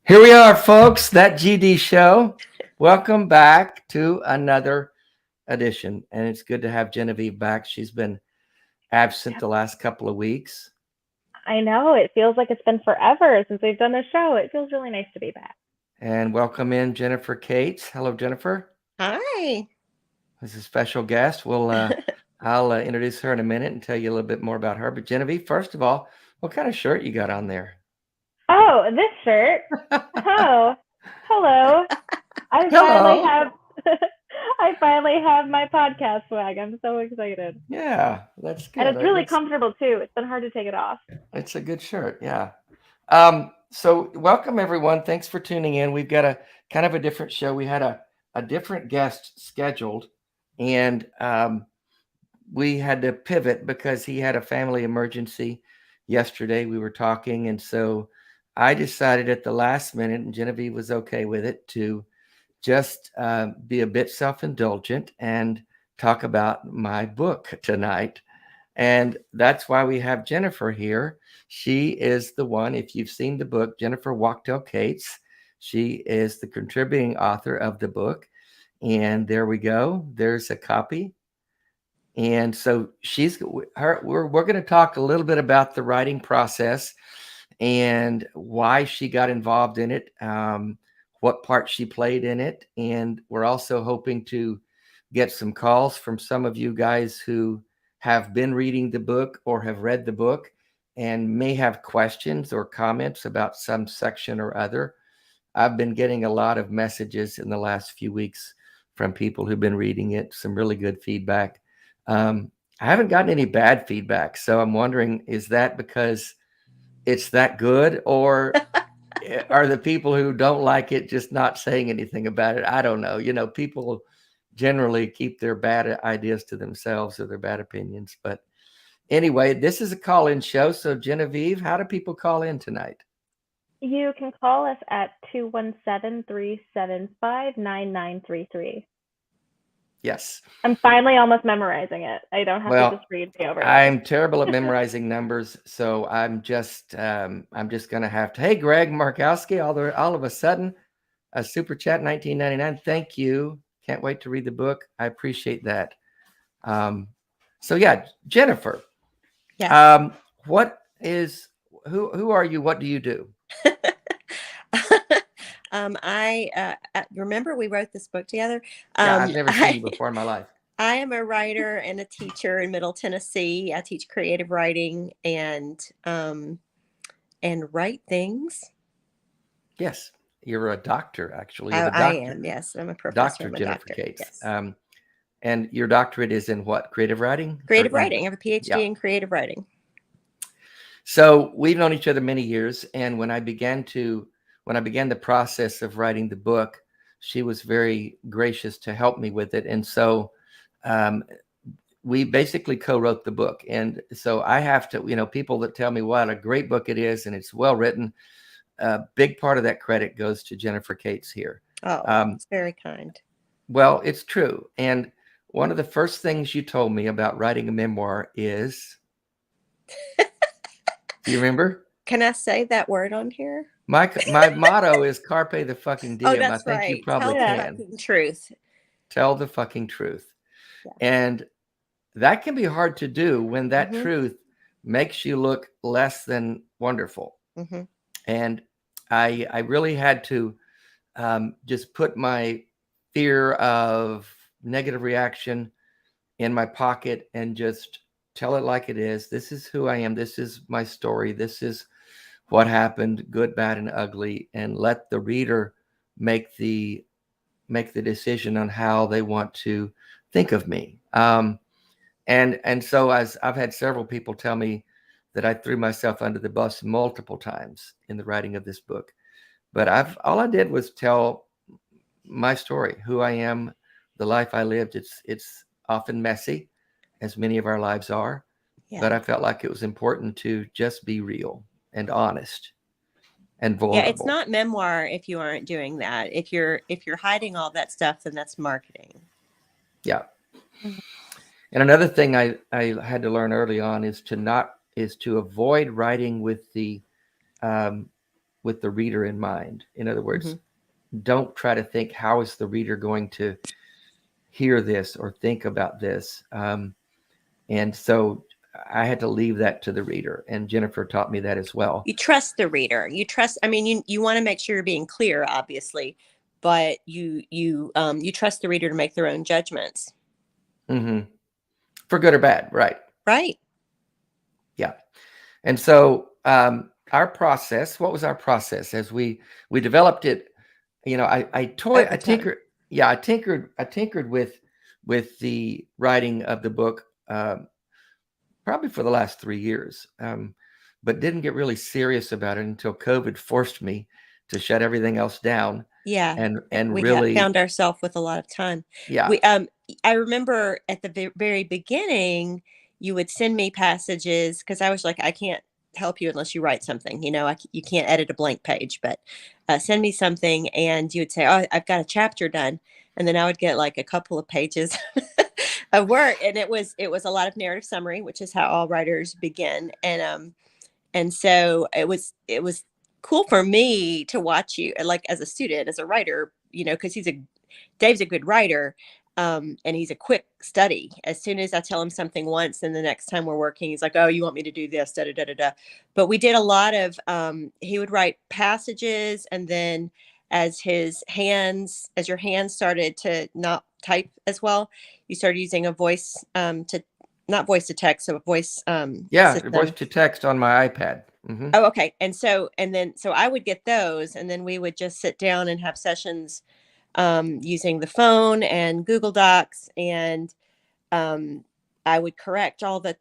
Here we are, folks, That GD Show. Welcome back to another edition. And it's good to have Genevieve back. She's been absent the last couple of weeks. I know. It feels like it's been forever since we've done the show. It feels really nice to be back. And welcome in Jennifer Cates. Hello, Jennifer. Hi. This is a special guest. I'll introduce her in a minute and tell you a little bit more about her. But Genevieve, first of all, what kind of shirt you got on there? Oh, this shirt. Oh, hello. I finally have my podcast swag. I'm so excited. Yeah, that's good. And it's really comfortable too. It's been hard to take it off. It's a good shirt. Yeah. So welcome everyone. Thanks for tuning in. We've got a kind of a different show. We had a different guest scheduled, and we had to pivot because he had a family emergency yesterday. We were talking, and so I decided at the last minute, and Genevieve was okay with it, to just be a bit self-indulgent and talk about my book tonight. And that's why we have Jennifer here. She is the one, if you've seen the book, Jennifer Wachtel Cates. She is the contributing author of the book. And there we go. There's a copy. And so we're going to talk a little bit about the writing process and why she got involved in it, what part she played in it. And we're also hoping to get some calls from some of you guys who have been reading the book or have read the book and may have questions or comments about some section or other. I've been getting a lot of messages in the last few weeks from people who've been reading it, some really good feedback. I haven't gotten any bad feedback. So I'm wondering, is that because it's that good, or are the people who don't like it just not saying anything about it? I don't know. You know, people generally keep their bad ideas to themselves or their bad opinions. But anyway, this is a call-in show. So Genevieve, how do people call in tonight? You can call us at 217-375-9933. Yes. I'm finally almost memorizing it. I don't have to just read the overlay. I'm terrible at memorizing numbers, so I'm just going to have to. Hey, Greg Markowski, all of a sudden, a super chat, 1999. Thank you. Can't wait to read the book. I appreciate that. So yeah, Jennifer. Yeah. Who are you? What do you do? I remember we wrote this book together. I've never seen you before in my life. I am a writer and a teacher in Middle Tennessee. I teach creative writing and write things. Yes, you're a doctor, actually. I am. Yes, I'm a professor. Dr. Jennifer Cates. Yes. And your doctorate is in what? Creative writing? Creative writing. I have a PhD in creative writing. So we've known each other many years, and when I began the process of writing the book, she was very gracious to help me with it. And so we basically co-wrote the book. And so I have to, people that tell me what a great book it is and it's well written, a big part of that credit goes to Jennifer Cates here. Oh, that's very kind. Well, it's true. And one of the first things you told me about writing a memoir is, do you remember? Can I say that word on here? My motto is carpe the fucking diem. That's I think right. you probably Tell can. the fucking truth. Tell the fucking truth. Yeah. And that can be hard to do when that truth makes you look less than wonderful. Mm-hmm. And I really had to just put my fear of negative reaction in my pocket and just tell it like it is. This is who I am. This is my story. This is what happened, good, bad, and ugly, and let the reader make the decision on how they want to think of me. And so, as I've had several people tell me that I threw myself under the bus multiple times in the writing of this book, but all I did was tell my story, who I am, the life I lived. It's often messy, as many of our lives are, but I felt like it was important to just be real and honest and vulnerable. Yeah, it's not memoir if you aren't doing that. If you're hiding all that stuff, then that's marketing. Yeah. And another thing I had to learn early on is to avoid writing with the reader in mind. In other words, don't try to think, how is the reader going to hear this or think about this? And so I had to leave that to the reader, and Jennifer taught me that as well. You trust the reader. You want to make sure you're being clear, obviously, but you trust the reader to make their own judgments. Mm-hmm. For good or bad, right? Right. Yeah. And so our process, what was our process as we developed it? I tinkered with the writing of the book probably for the last 3 years, but didn't get really serious about it until COVID forced me to shut everything else down. Yeah. And we really found ourselves with a lot of time. Yeah. I remember at the very beginning, you would send me passages because I was like, I can't help you unless you write something. You can't edit a blank page, but send me something, and you would say, "Oh, I've got a chapter done," and then I would get like a couple of pages of work, and it was a lot of narrative summary, which is how all writers begin, and so it was cool for me to watch you, like as a student, as a writer, because Dave's a good writer. And he's a quick study. As soon as I tell him something once, and the next time we're working, he's like, "Oh, you want me to do this?" Da da da da da. But we did a lot of. He would write passages, and then as your hands started to not type as well, you started using a voice to not voice to text, so a voice system. Voice to text on my iPad. Mm-hmm. Oh, okay. And so I would get those, and then we would just sit down and have sessions using the phone and Google Docs, and I would correct all the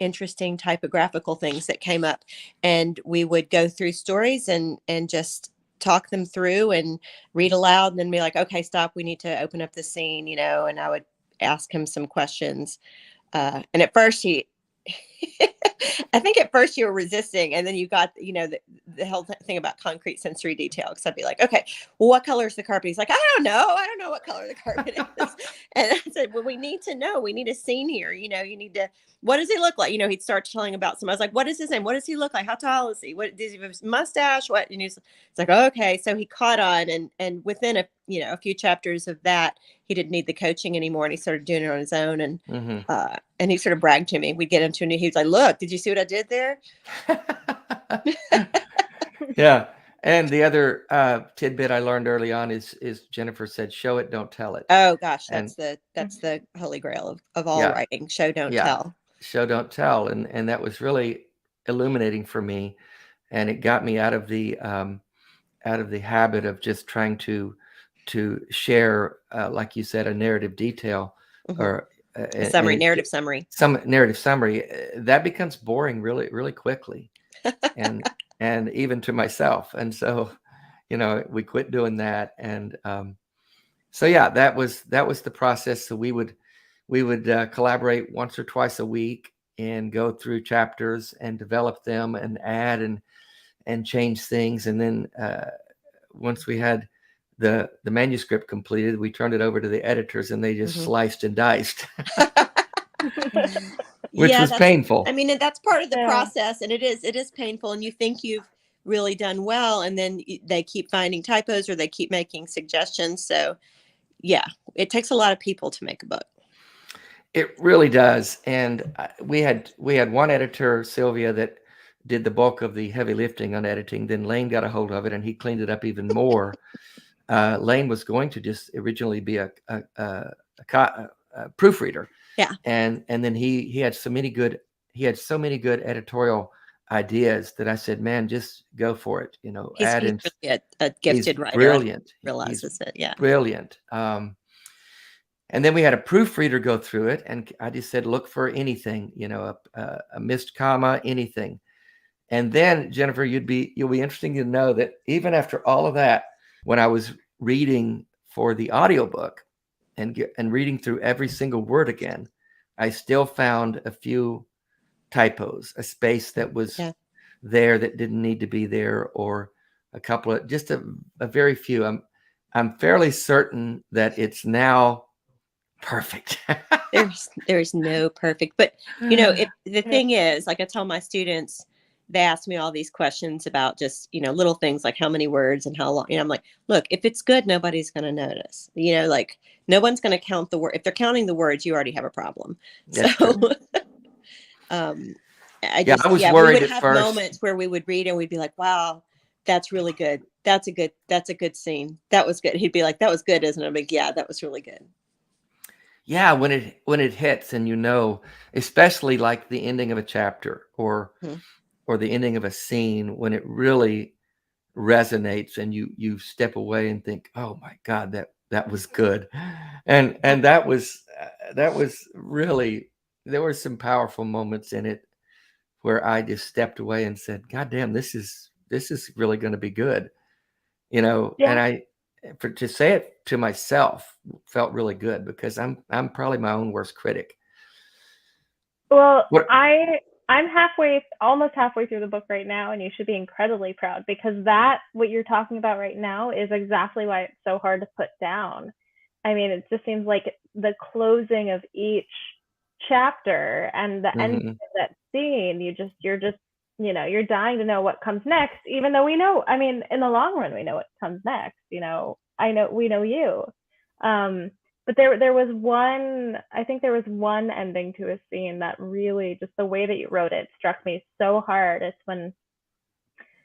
interesting typographical things that came up, and we would go through stories and just talk them through and read aloud, and then be like, "Okay, stop, we need to open up the scene," and I would ask him some questions, and at first I think at first you were resisting, and then you got, the whole thing about concrete sensory detail. Because I'd be like, "Okay, well, what color is the carpet?" He's like, I don't know what color the carpet is." And I said, "Well, we need to know. We need a scene here. You need to. What does he look like?" He'd start telling about some. I was like, "What is his name? What does he look like? How tall is he? What does he have? A mustache? What?" And it's like, "Okay." So he caught on, and within a few chapters of that, he didn't need the coaching anymore, and he started doing it on his own. And and he sort of bragged to me. We'd get into he was like, "Look, did you see what I did there?" Yeah. And the other tidbit I learned early on is Jennifer said, "Show it, don't tell it." Oh gosh, that's the holy grail of all writing. Show, don't tell. Show, don't tell. And that was really illuminating for me. And it got me out of the habit of just trying to share, like you said, a narrative detail or a summary, narrative summary. Some narrative summary that becomes boring really, really quickly, and even to myself. And so, we quit doing that. And so yeah, that was the process. So we would collaborate once or twice a week and go through chapters and develop them and add and change things. And then once we had the manuscript completed, we turned it over to the editors, and they just sliced and diced, which was painful. I mean, and that's part of the process, and it is painful, and you think you've really done well, and then they keep finding typos or they keep making suggestions. So yeah, it takes a lot of people to make a book. It really does. And we had one editor, Sylvia, that did the bulk of the heavy lifting on editing. Then Lane got a hold of it, and he cleaned it up even more. Lane was going to just originally be a proofreader, Yeah. And then he had so many good editorial ideas that I said, man, just go for it. He's add in. really a He's gifted writer. brilliant. Realizes it. Yeah. Brilliant. And then we had a proofreader go through it, and I just said, look for anything, a missed comma, anything. And then, Jennifer, you'll be interesting to know that even after all of that, when I was reading for the audiobook and reading through every single word again, I still found a few typos, a space that was there that didn't need to be there, or a couple of, just a very few. I'm fairly certain that it's now perfect. There's no perfect, but the thing is, like I tell my students, they ask me all these questions about just, little things like how many words and how long, I'm like, look, if it's good, nobody's going to notice, like no one's going to count the word. If they're counting the words, you already have a problem. That's so, true. I was worried we would at have first. moments where we would read and we'd be like, wow, that's really good. That's a good scene. That was good. He'd be like, that was good, isn't it? I'm like, yeah, that was really good. Yeah, when it hits, and especially like the ending of a chapter or the ending of a scene, when it really resonates and you step away and think, oh my God, that was good. And that was really, there were some powerful moments in it where I just stepped away and said, God damn, this is really going to be good. And to say it to myself felt really good, because I'm probably my own worst critic. Well, I'm almost halfway through the book right now, and you should be incredibly proud, because what you're talking about right now is exactly why it's so hard to put down. I mean, it just seems like the closing of each chapter and the end of that scene, you're just you're dying to know what comes next, even though we know, I mean, in the long run, we know what comes next. We know you. But there was one ending to a scene that really, just the way that you wrote it, struck me so hard. It's when,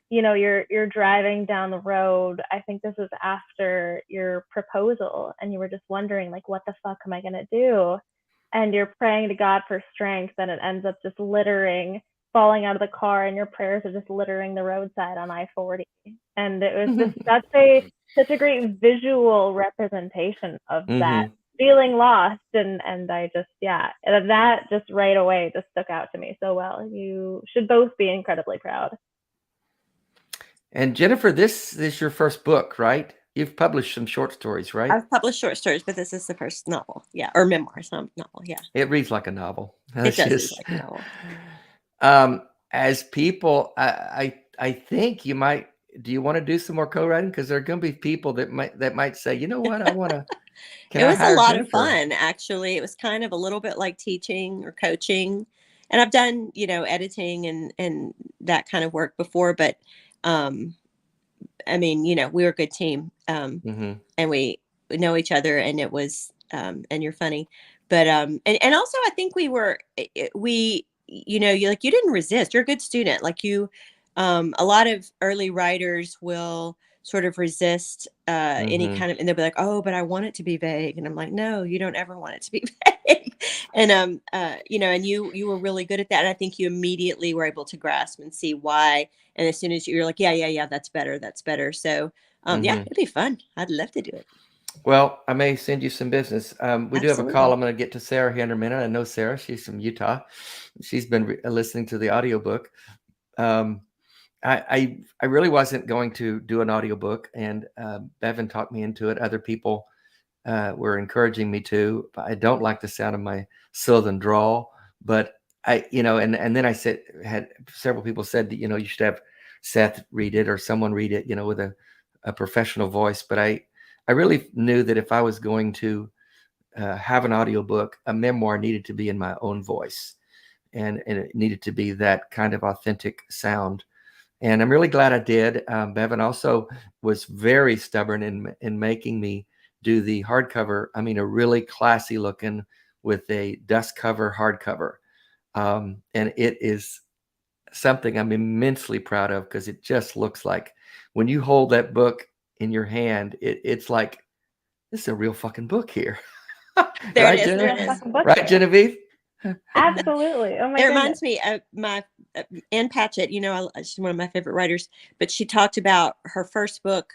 you're driving down the road. I think this is after your proposal, and you were just wondering, like, what the fuck am I gonna do? And you're praying to God for strength, and it ends up just falling out of the car, and your prayers are just littering the roadside on I-40. And it was just such a great visual representation of that feeling lost. And I just, that just right away just stuck out to me so well. You should both be incredibly proud. And Jennifer, this is your first book, right? You've published some short stories, right? I've published short stories, but this is the first novel. Yeah. Or memoir. It's not a novel. Yeah. It reads like a novel. It does read like a novel. As people, I think you might, do you want to do some more co-writing? Because there are going to be people that might say, you know what, I want to. It was a lot of fun, actually. It was kind of a little bit like teaching or coaching. And I've done, editing and that kind of work before. But, I mean, we were a good team. And we know each other, and it was, and you're funny. But, and also I think you didn't resist. You're a good student. Like a lot of early writers will sort of resist any kind of, and they'll be like, oh, but I want it to be vague. And I'm like, no, you don't ever want it to be vague. And, and you were really good at that. And I think you immediately were able to grasp and see why. And as soon as you're like, yeah, that's better. So, it'd be fun. I'd love to do it. Well, I may send you some business. We Absolutely. do have a call. I'm going to get to Sarah here in a minute. I know Sarah. She's from Utah. She's been listening to the audiobook. I really wasn't going to do an audiobook, and Bevan talked me into it. Other people were encouraging me to. I don't like the sound of my southern drawl, but and then I had several people said that, you should have Seth read it or someone read it, with a professional voice. But I really knew that if I was going to have an audiobook, a memoir needed to be in my own voice, and it needed to be that kind of authentic sound. And I'm really glad I did. Bevan also was very stubborn in making me do the hardcover. I mean, a really classy looking with a dust cover hardcover. And it is something I'm immensely proud of, because it just looks like, when you hold that book in your hand, it's like, this is a real fucking book here. There Right, it is. There Genevieve? it is. Fucking book Right, there. Genevieve? Absolutely. Oh my It goodness. reminds me of my Ann Patchett. She's one of my favorite writers. But she talked about her first book.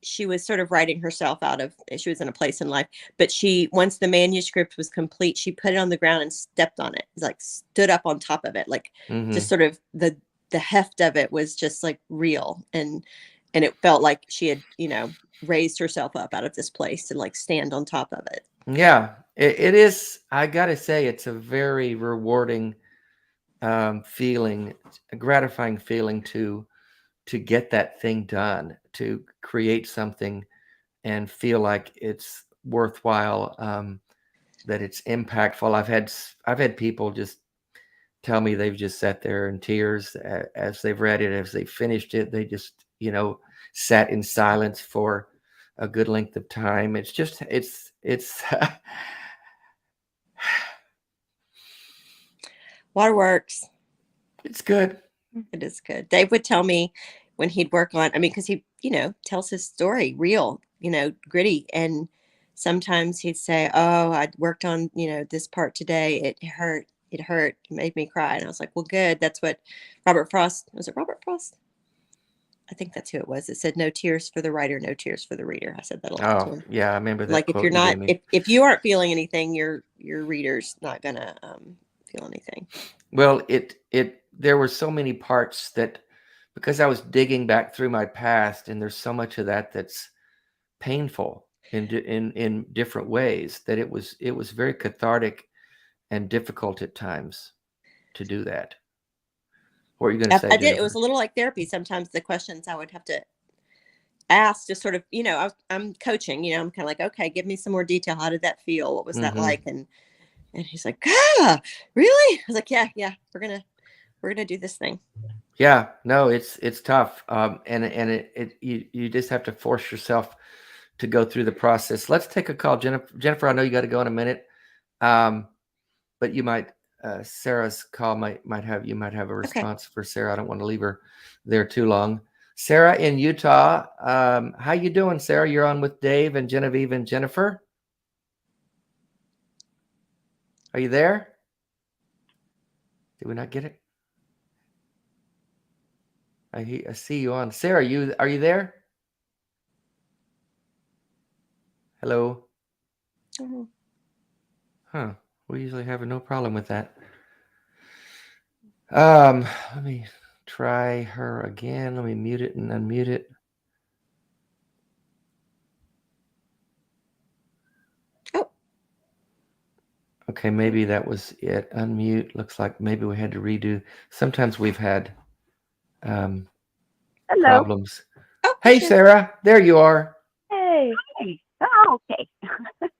She was sort of writing herself out of. She was in a place in life, but once the manuscript was complete, she put it on the ground and stepped on it. Like stood up on top of it, like just sort of the heft of it was just like real, and it felt like she had raised herself up out of this place to like stand on top of it. Yeah, it is. I gotta say, it's a very rewarding feeling, a gratifying feeling to get that thing done, to create something and feel like it's worthwhile, that it's impactful. I've had people just tell me they've just sat there in tears as they've read it, as they finished it. They just sat in silence for a good length of time. It's just it's Waterworks. it's good. It is good. Dave would tell me when he'd work on, because he, tells his story real, gritty. And sometimes he'd say, oh, I worked on, this part today. It hurt. It hurt. It made me cry. And I was like, well, good. That's what was it Robert Frost? I think that's who it was. It said, no tears for the writer, no tears for the reader. I said that a lot to him. Yeah, I remember that. Like if quote you're you not, gave me. if you aren't feeling anything, your reader's not gonna feel anything. Well, there were so many parts that, because I was digging back through my past, and there's so much of that that's painful in different ways, that it was very cathartic and difficult at times to do that. What are you going to say, I did. Jennifer? It was a little like therapy. Sometimes the questions I would have to ask, just sort of, I'm coaching, I'm kind of like, okay, give me some more detail. How did that feel? What was that like? And he's like, really? I was like, yeah, we're going to do this thing. Yeah, no, it's tough. And you just have to force yourself to go through the process. Let's take a call. Jennifer, I know you got to go in a minute. But you might, Sarah's call might have a response for Sarah. I don't want to leave her there too long. Sarah in Utah, how you doing, Sarah? You're on with Dave and Genevieve and Jennifer. Are you there? Did we not get it? I see you on. Sarah, are you there? Hello. Huh. We usually have no problem with that. Let me try her again. Let me mute it and unmute it. Oh. Okay, maybe that was it. Unmute. Looks like maybe we had to redo. Sometimes we've had problems. Oh, hey, Sarah. There you are. Hey. Oh, okay.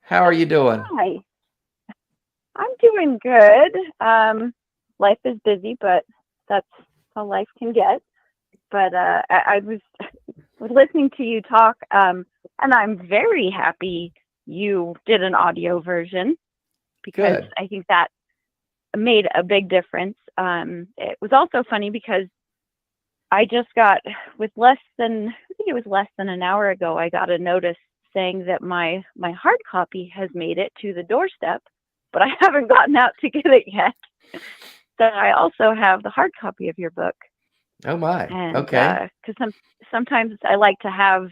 How are you doing? Hi. I'm doing good. Life is busy, but that's how life can get. But I was listening to you talk, and I'm very happy you did an audio version, because Good. I think that made a big difference. It was also funny because I just got, I think it was less than an hour ago, I got a notice saying that my hard copy has made it to the doorstep, but I haven't gotten out to get it yet. So I also have the hard copy of your book. Oh my. And, okay. Because sometimes I like to have,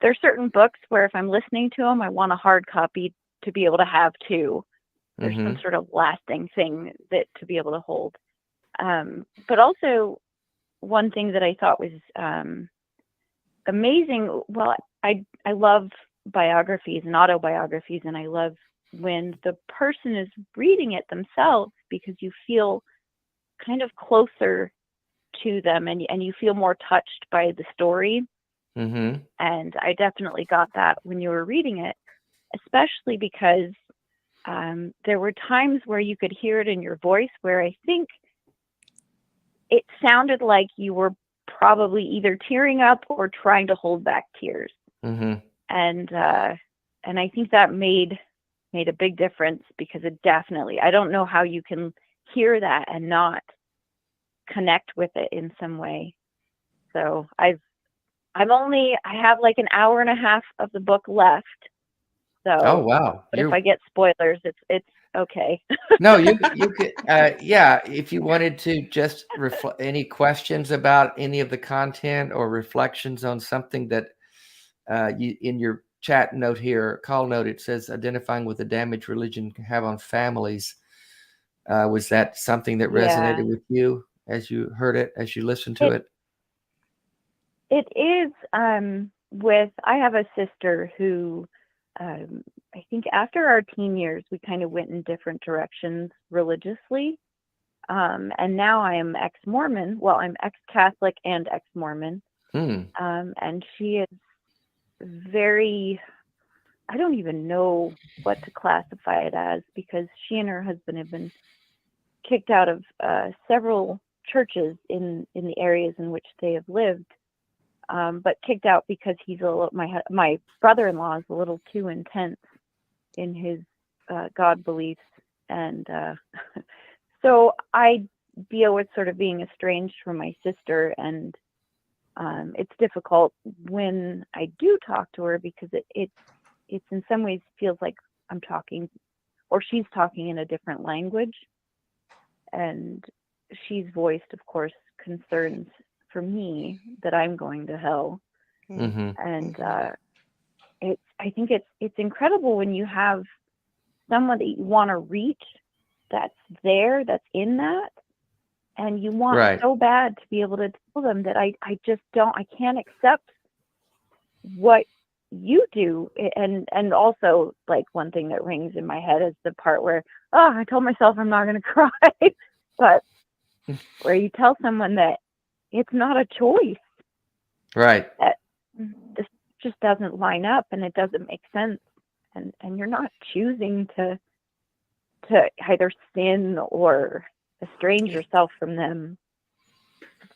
there's certain books where if I'm listening to them, I want a hard copy to be able to have too. There's some sort of lasting thing that to be able to hold. But also, one thing that I thought was amazing. Well, I love biographies and autobiographies, and I love when the person is reading it themselves, because you feel kind of closer to them, and you feel more touched by the story. And I definitely got that when you were reading it, especially because there were times where you could hear it in your voice where I think it sounded like you were probably either tearing up or trying to hold back tears. And I think that made a big difference, because it definitely, I don't know how you can hear that and not connect with it in some way. So I have like an hour and a half of the book left, Oh, wow. but if I get spoilers, it's okay. No, you could, yeah, if you wanted to just any questions about any of the content or reflections on something that you in your chat note here, call note, it says identifying with the damage religion can have on families. Was that something that resonated with you as you heard it, as you listened to it? It is. I have a sister who, I think after our teen years, we kind of went in different directions religiously. And now I am ex-Mormon. Well, I'm ex-Catholic and ex-Mormon. And she is very, I don't even know what to classify it as, because she and her husband have been kicked out of several churches in the areas in which they have lived. But kicked out because he's my brother-in-law is a little too intense in his God beliefs, and so I deal with sort of being estranged from my sister, and it's difficult when I do talk to her, because it's in some ways feels like I'm talking, or she's talking in a different language, and she's voiced, of course, concerns for me that I'm going to hell. And I think it's incredible when you have someone that you want to reach that's in that, and you want so bad to be able to tell them that I can't accept what you do. And also, like, one thing that rings in my head is the part where, I told myself I'm not going to cry, but where you tell someone that it's not a choice. Right. That this just doesn't line up, and it doesn't make sense. And you're not choosing to either sin or estrange yourself from them.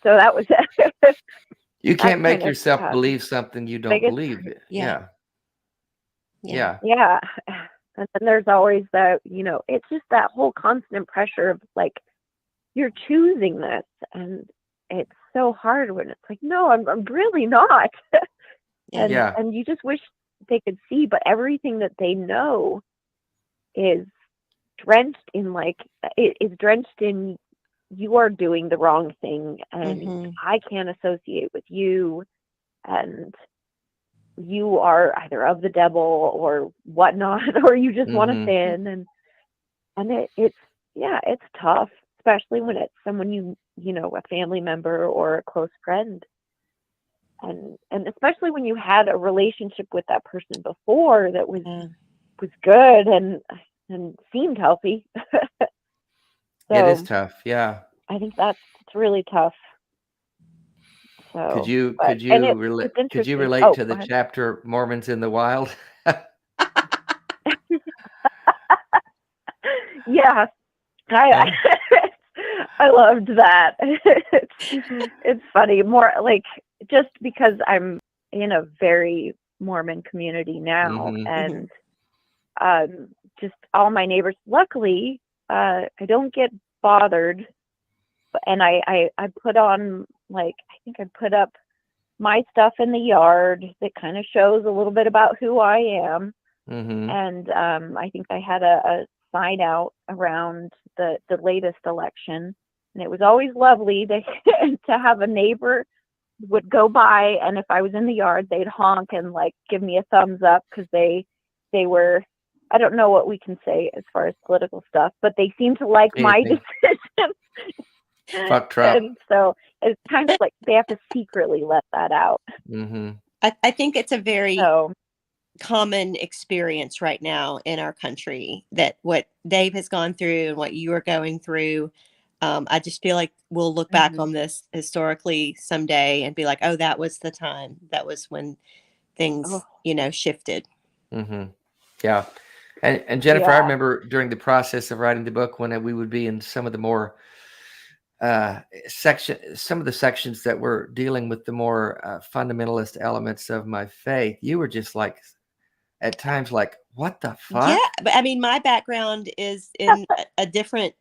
So that was you can't make yourself believe something you don't believe. Yeah. And then there's always that, it's just that whole constant pressure of, like, you're choosing this, and it's so hard when it's like, no, I'm really not. And you just wish they could see, but everything that they know is drenched in, you are doing the wrong thing, and I can't associate with you, and you are either of the devil or whatnot, or you just want to sin, and it's tough, especially when it's someone a family member or a close friend. And especially when you had a relationship with that person before that was good and seemed healthy. So it is tough. Yeah. I think it's really tough. So could you relate to the chapter Mormons in the Wild? Yeah. I loved that. It's funny, more like, just because I'm in a very Mormon community now, and just all my neighbors, luckily, I don't get bothered, and I put on, like, I think I put up my stuff in the yard that kind of shows a little bit about who I am. And I think I had a sign out around the latest election, and it was always lovely to have a neighbor would go by, and if I was in the yard, they'd honk and, like, give me a thumbs up, because they were, I don't know what we can say as far as political stuff, but they seem to like my decision. Fuck Trump. And so it's kind of like they have to secretly let that out. I think it's a very common experience right now in our country, that what Dave has gone through and what you are going through. I just feel like we'll look back on this historically someday and be like, oh, that was the time. That was when things, shifted. Yeah. And Jennifer, I remember during the process of writing the book, when we would be in some of the more some of the sections that were dealing with the more fundamentalist elements of my faith, you were just like, at times, like, what the fuck? Yeah, but I mean, my background is in a different,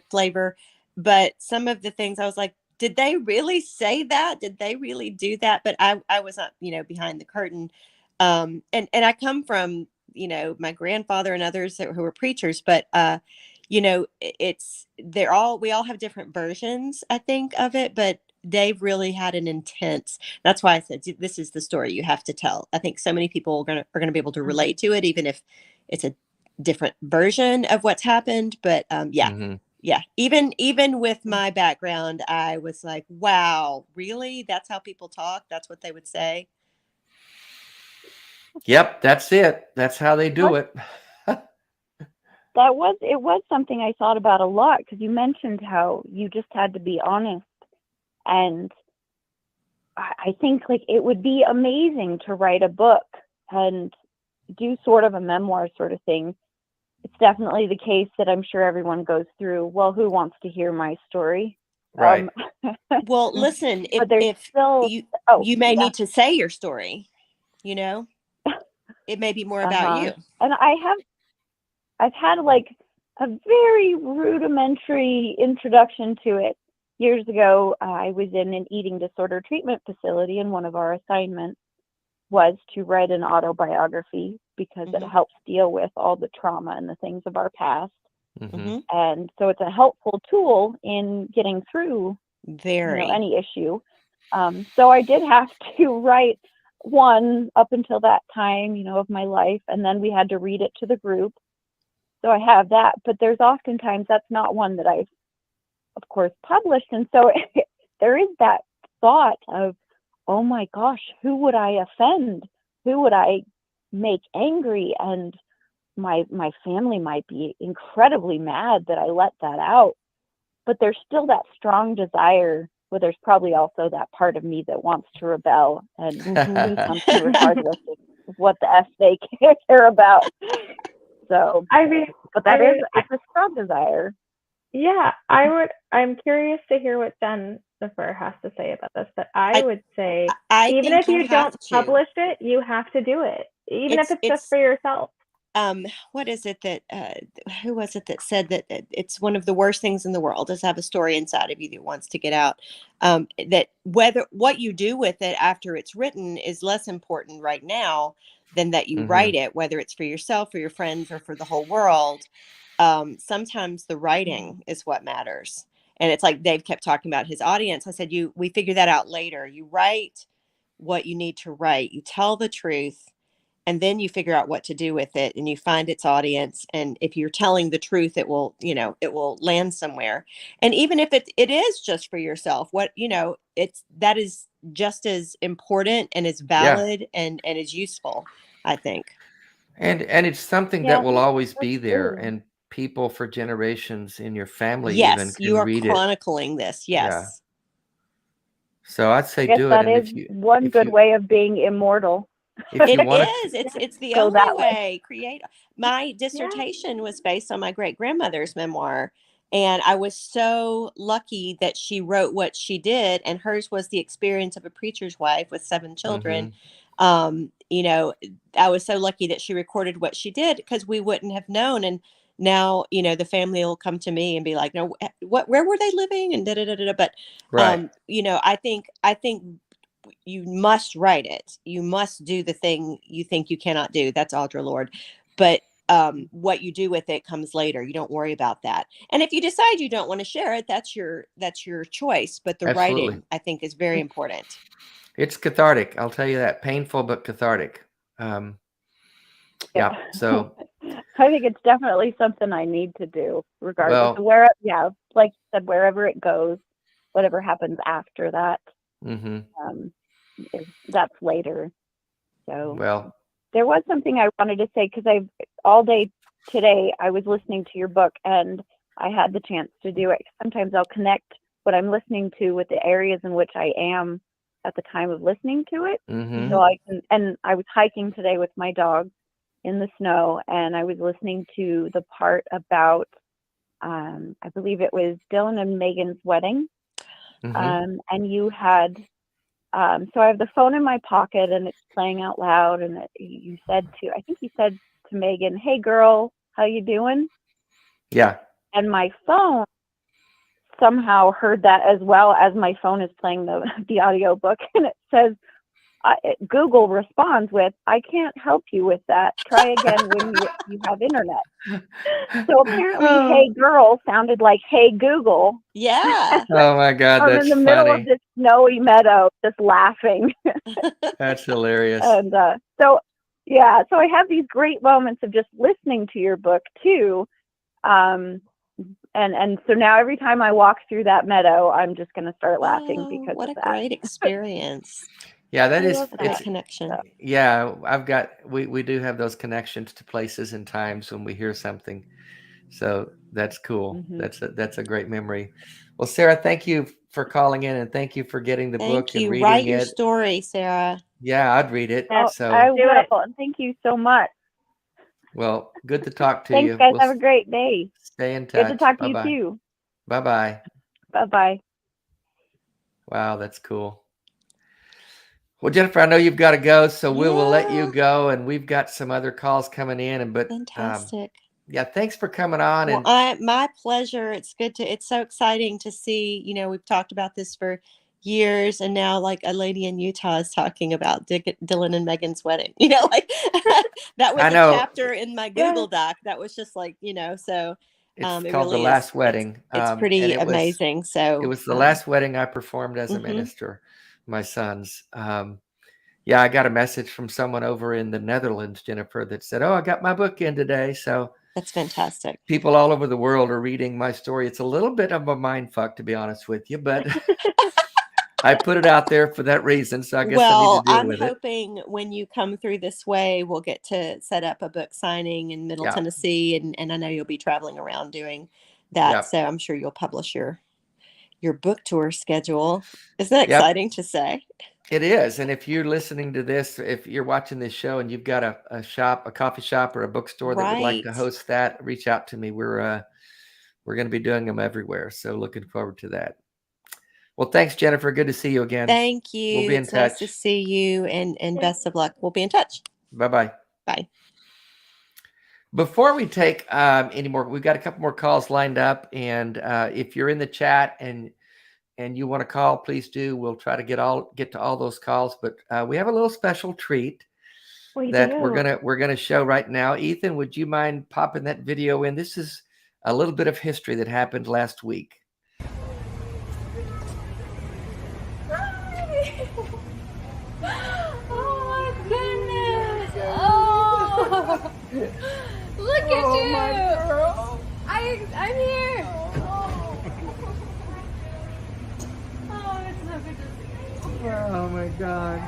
flavor, but some of the things I was like, did they really say that? Did they really do that? But I was not, behind the curtain. And I come from, my grandfather and others who were preachers, but we all have different versions, I think, of it, but Dave really had an intense. That's why I said this is the story you have to tell. I think so many people are going to be able to relate to it, even if it's a different version of what's happened. But yeah. Even with my background, I was like, wow, really? That's how people talk? That's what they would say? Yep, that's it. That's how they do it. It was something I thought about a lot, because you mentioned how you just had to be honest. And I think like it would be amazing to write a book and do sort of a memoir sort of thing. It's definitely the case that I'm sure everyone goes through, well, who wants to hear my story? Right. Well, listen, if still, you may need to say your story, it may be more about you. And I've had like a very rudimentary introduction to it. Years ago, I was in an eating disorder treatment facility, and one of our assignments was to write an autobiography, because it helps deal with all the trauma and the things of our past. And so it's a helpful tool in getting through any issue. So I did have to write one up until that time, of my life, and then we had to read it to the group. So I have that, but there's oftentimes that's not one that I've, of course, published. And so there is that thought of, oh my gosh, who would I offend? Who would I make angry? And my family might be incredibly mad that I let that out. But there's still that strong desire. Well, there's probably also that part of me that wants to rebel and do something regardless of what the F they care about. So, but it's a strong desire. Yeah, I'm curious to hear what Jennifer has to say about this, but I would say, even if you don't publish it, you have to do it, even if it's just for yourself. What is it that, who was it that said that it's one of the worst things in the world is to have a story inside of you that wants to get out? That what you do with it after it's written is less important right now than that you write it, whether it's for yourself, for your friends, or for the whole world. Sometimes the writing is what matters. And it's like Dave kept talking about his audience. I said, we figure that out later. You write what you need to write. You tell the truth, and then you figure out what to do with it, and you find its audience. And if you're telling the truth, it will land somewhere. And even if it is just for yourself, that is just as important and as valid and as useful, I think. And it's something that will always be there, and people for generations in your family even can you are read chronicling this. Yes. Yeah. So I'd say do it. That is one good way of being immortal. It's the only way. Create. My dissertation was based on my great grandmother's memoir, and I was so lucky that she wrote what she did, and hers was the experience of a preacher's wife with 7 children. I was so lucky that she recorded what she did, because we wouldn't have known. And now, the family will come to me and be like, no, where were they living? And But, I think you must write it. You must do the thing you think you cannot do. That's Audre Lorde. But what you do with it comes later. You don't worry about that. And if you decide you don't want to share it, that's your choice. But the writing, I think, is very important. It's cathartic. I'll tell you that. Painful, but cathartic. Yeah. So I think it's definitely something I need to do, regardless of where, like you said, wherever it goes, whatever happens after that, that's later. So there was something I wanted to say, because all day today I was listening to your book, and I had the chance to do it. Sometimes I'll connect what I'm listening to with the areas in which I am at the time of listening to it. So I was hiking today with my dog in the snow, and I was listening to the part about, I believe it was Dylan and Megan's wedding. And you had, so I have the phone in my pocket, and it's playing out loud. And I think you said to Megan, "Hey girl, how you doing?" Yeah. And my phone somehow heard that, as well as my phone is playing the audiobook, and it says, Google responds with, "I can't help you with that. Try again when you have internet." So apparently, "Hey girl" sounded like "Hey Google." Yeah. Oh my God, I'm that's in the middle of funny. this snowy meadow, just laughing. That's hilarious. And so I have these great moments of just listening to your book too. And so now every time I walk through that meadow, I'm just going to start laughing because what of a that. great experience. Yeah, that I is, love Great that. connection. yeah, we do have those connections to places and times when we hear something. So that's cool. Mhm. That's a great memory. Well, Sarah, thank you for calling in, and thank you for getting the book Thank and you. reading Write your it. story, Sarah. Yeah, I'd read it. Yeah, So, I do will. it. And thank you so much. well, good to talk to Thanks, you. guys. We'll Have a great day. stay in Good to touch. talk to you Bye-bye. too. Bye-bye. Bye-bye. Wow, that's cool. Well, Jennifer, I know you've got to go, so we will let you Yeah. go, and we've got some other calls coming in. But Fantastic. yeah, thanks for coming on. Well, And my pleasure. It's so exciting to see, we've talked about this for years, and now like a lady in Utah is talking about Dylan and Megan's wedding. Like that was I a know chapter in my Google Doc that was just like, so it's it called The really Last is. Wedding. It's And pretty it amazing. was So the last wedding I performed as a mhm. minister, my son's. Yeah, I got a message from someone over in the Netherlands, Jennifer, that said, "Oh, I got my book in today." So That's fantastic. people all over the world are reading my story. It's a little bit of a mind fuck, to be honest with you, but I put it out there for that reason. So I guess I need to deal I'm with it. hoping when you come through this way, we'll get to set up a book signing in Middle Yeah. Tennessee, and I know you'll be traveling around doing that. Yep. So I'm sure you'll publish your book tour schedule. Isn't that Yep. exciting to say? It is. And if you're listening to this, if you're watching this show and you've got a shop, a coffee shop or a bookstore that would like to Right. host that, reach out to me. We're going to be doing them everywhere. So looking forward to that. Well, thanks, Jennifer. Good to see you again. Thank you. We'll be in It's nice to touch. see you, and best of luck. We'll be in touch. Bye-bye. Bye. Before we take any more, we've got a couple more calls lined up. And if you're in the chat and you want to call, please do. We'll try to get to all those calls. But we have a little special treat we're gonna show right now. Ethan, would you mind popping that video in? This is a little bit of history that happened last week. Hi. Oh my goodness! Oh, look at you! My girl. I'm here. Oh, it's so good to see you. Oh my God.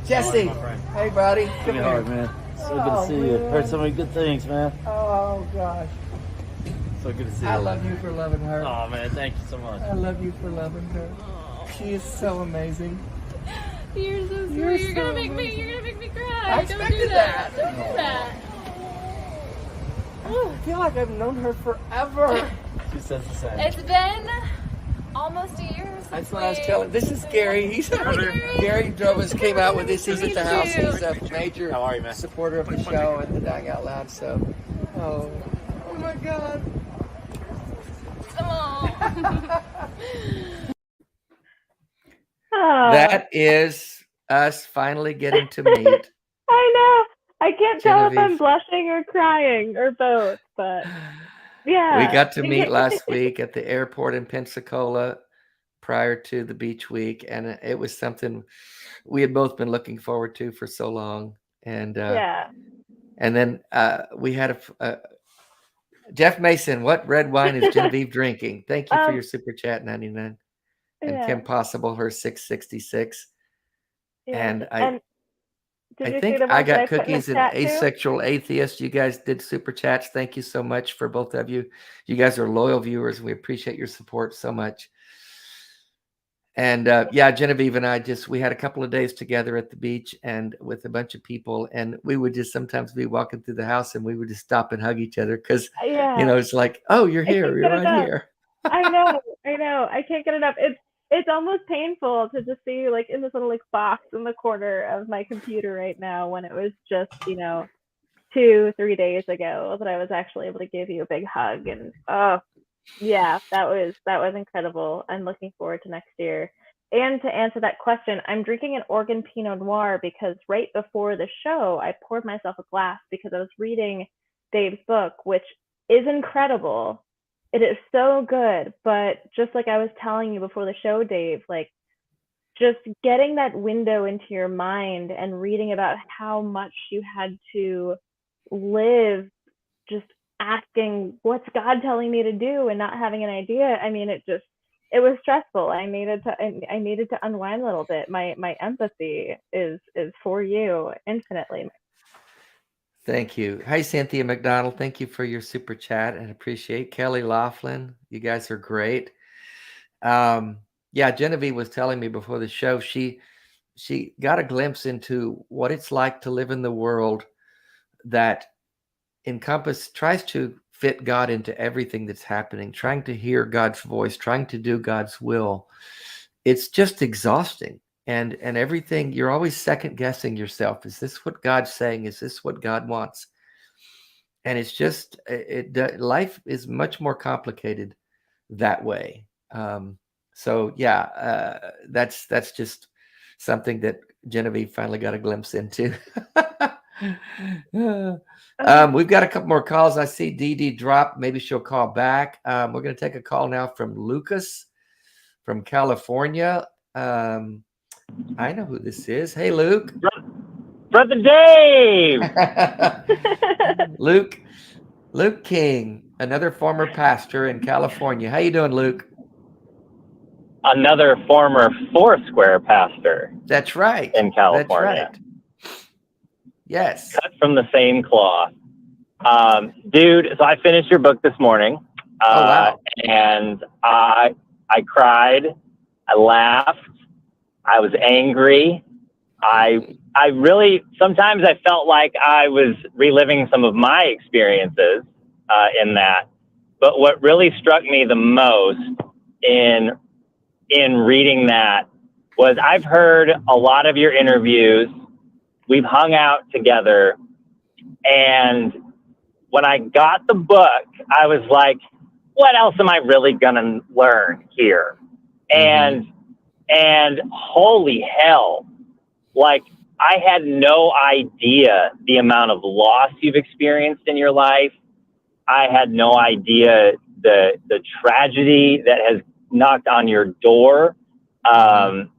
Jesse, hey buddy, come Pretty hard, man. So good to see you. Heard so many good things, man. Oh gosh, So good to see you. I love you for loving her. Oh man, thank you so much. I love you for loving her. She is so amazing. You're so sweet. You're gonna make me cry. I Don't do expected that. that. Don't do that. Oh, I feel like I've known her forever. She says the same. It's been almost a year since That's what I was telling. This is Gary. Gary drove us, came out with this. He's at the house. He's a major How are you, man? supporter of the show and the Dying Out Loud. So, oh my God. Oh, That is us finally getting to meet. I know. I can't tell if I'm Genevieve. blushing or crying or both, but yeah. We got to meet last week at the airport in Pensacola prior to the beach week, and it was something we had both been looking forward to for so long. And Yeah. and then we had a Jeff Mason. What red wine is Genevieve drinking? Thank you for your super chat 99, and Yeah. Kim Possible her 666. Yeah. And I did you see think the I ones that got put in the cookies and chat too? asexual atheist. You guys did super chats. Thank you so much for both of you. You guys are loyal viewers. We appreciate your support so much. And yeah, Genevieve and I we had a couple of days together at the beach and with a bunch of people, and we would just sometimes be walking through the house and we would just stop and hug each other because, it's like, oh, you're here. You're right here. I know. I can't get it up. It's almost painful to just see you like in this little like box in the corner of my computer right now when it was just, 2-3 days ago that I was actually able to give you a big hug. And yeah, that was incredible. I'm looking forward to next year. and to answer that question, I'm drinking an Oregon Pinot Noir because right before the show, I poured myself a glass because I was reading Dave's book, which is incredible. It is so good. But just like I was telling you before the show, Dave, like just getting that window into your mind and reading about how much you had to live just asking, what's God telling me to do, and not having an idea. I mean, it was stressful. I needed to unwind a little bit. My empathy is for you infinitely. Thank you. Hi, Cynthia McDonald. Thank you for your super chat and appreciate Kelly Laughlin. You guys are great. Yeah, Genevieve was telling me before the show, she got a glimpse into what it's like to live in the world that tries to fit God into everything that's happening, trying to hear God's voice, trying to do God's will. It's just exhausting. And everything, you're always second guessing yourself. Is this what God's saying? Is this what God wants? And it's just, life is much more complicated that way. So yeah, that's just something that Genevieve finally got a glimpse into. We've got a couple more calls. I see Dee Dee drop. Maybe she'll call back. We're going to take a call now from Lucas from California. I know who this is. Hey, Luke. Brother Dave. Luke King, another former pastor in California. How you doing, Luke? Another former Foursquare pastor. That's right. In California. That's right. Yes. Cut from the same cloth. Dude, so I finished your book this morning. Oh, wow. And I cried. I laughed. I was angry. I really, sometimes I felt like I was reliving some of my experiences in that. But what really struck me the most in reading that was I've heard a lot of your interviews. We've hung out together. And when I got the book, I was like, what else am I really going to learn here? Mm-hmm. And holy hell, like I had no idea the amount of loss you've experienced in your life. I had no idea the tragedy that has knocked on your door. And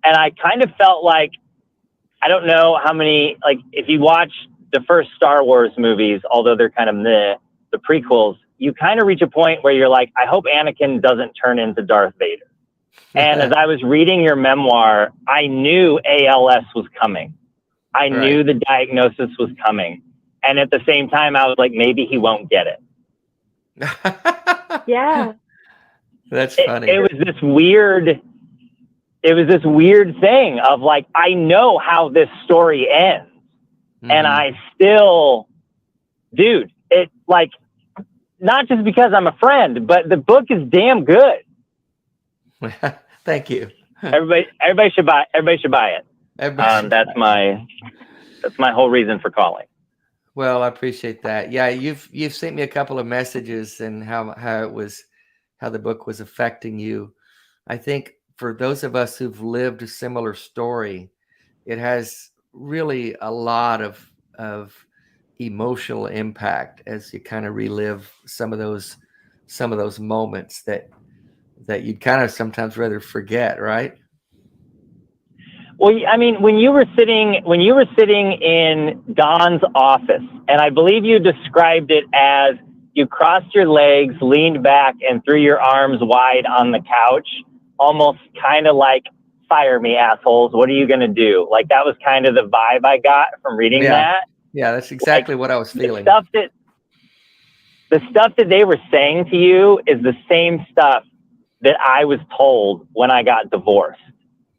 I kind of felt like, I don't know how many, like if you watch the first Star Wars movies, although they're kind of the prequels, you kind of reach a point where you're like, I hope Anakin doesn't turn into Darth Vader. And as I was reading your memoir, I knew ALS was coming. I knew the diagnosis was coming. And at the same time, I was like, maybe he won't get it. Yeah. That's funny. It was this weird thing of like, I know how this story ends. Mm-hmm. And I still, dude, it like, not just because I'm a friend, but the book is damn good. Thank you. Everybody should buy it. That's my whole reason for calling. Well, I appreciate that. Yeah, you've sent me a couple of messages and how the book was affecting you. I think for those of us who've lived a similar story, it has really a lot of emotional impact as you kind of relive some of those moments that you'd kind of sometimes rather forget, right? Well, I mean, when you were sitting in Don's office, and I believe you described it as you crossed your legs, leaned back, and threw your arms wide on the couch, almost kind of like, fire me, assholes. What are you going to do? Like, that was kind of the vibe I got from reading that. Yeah, that's exactly what I was feeling. The stuff that they were saying to you is the same stuff that I was told when I got divorced,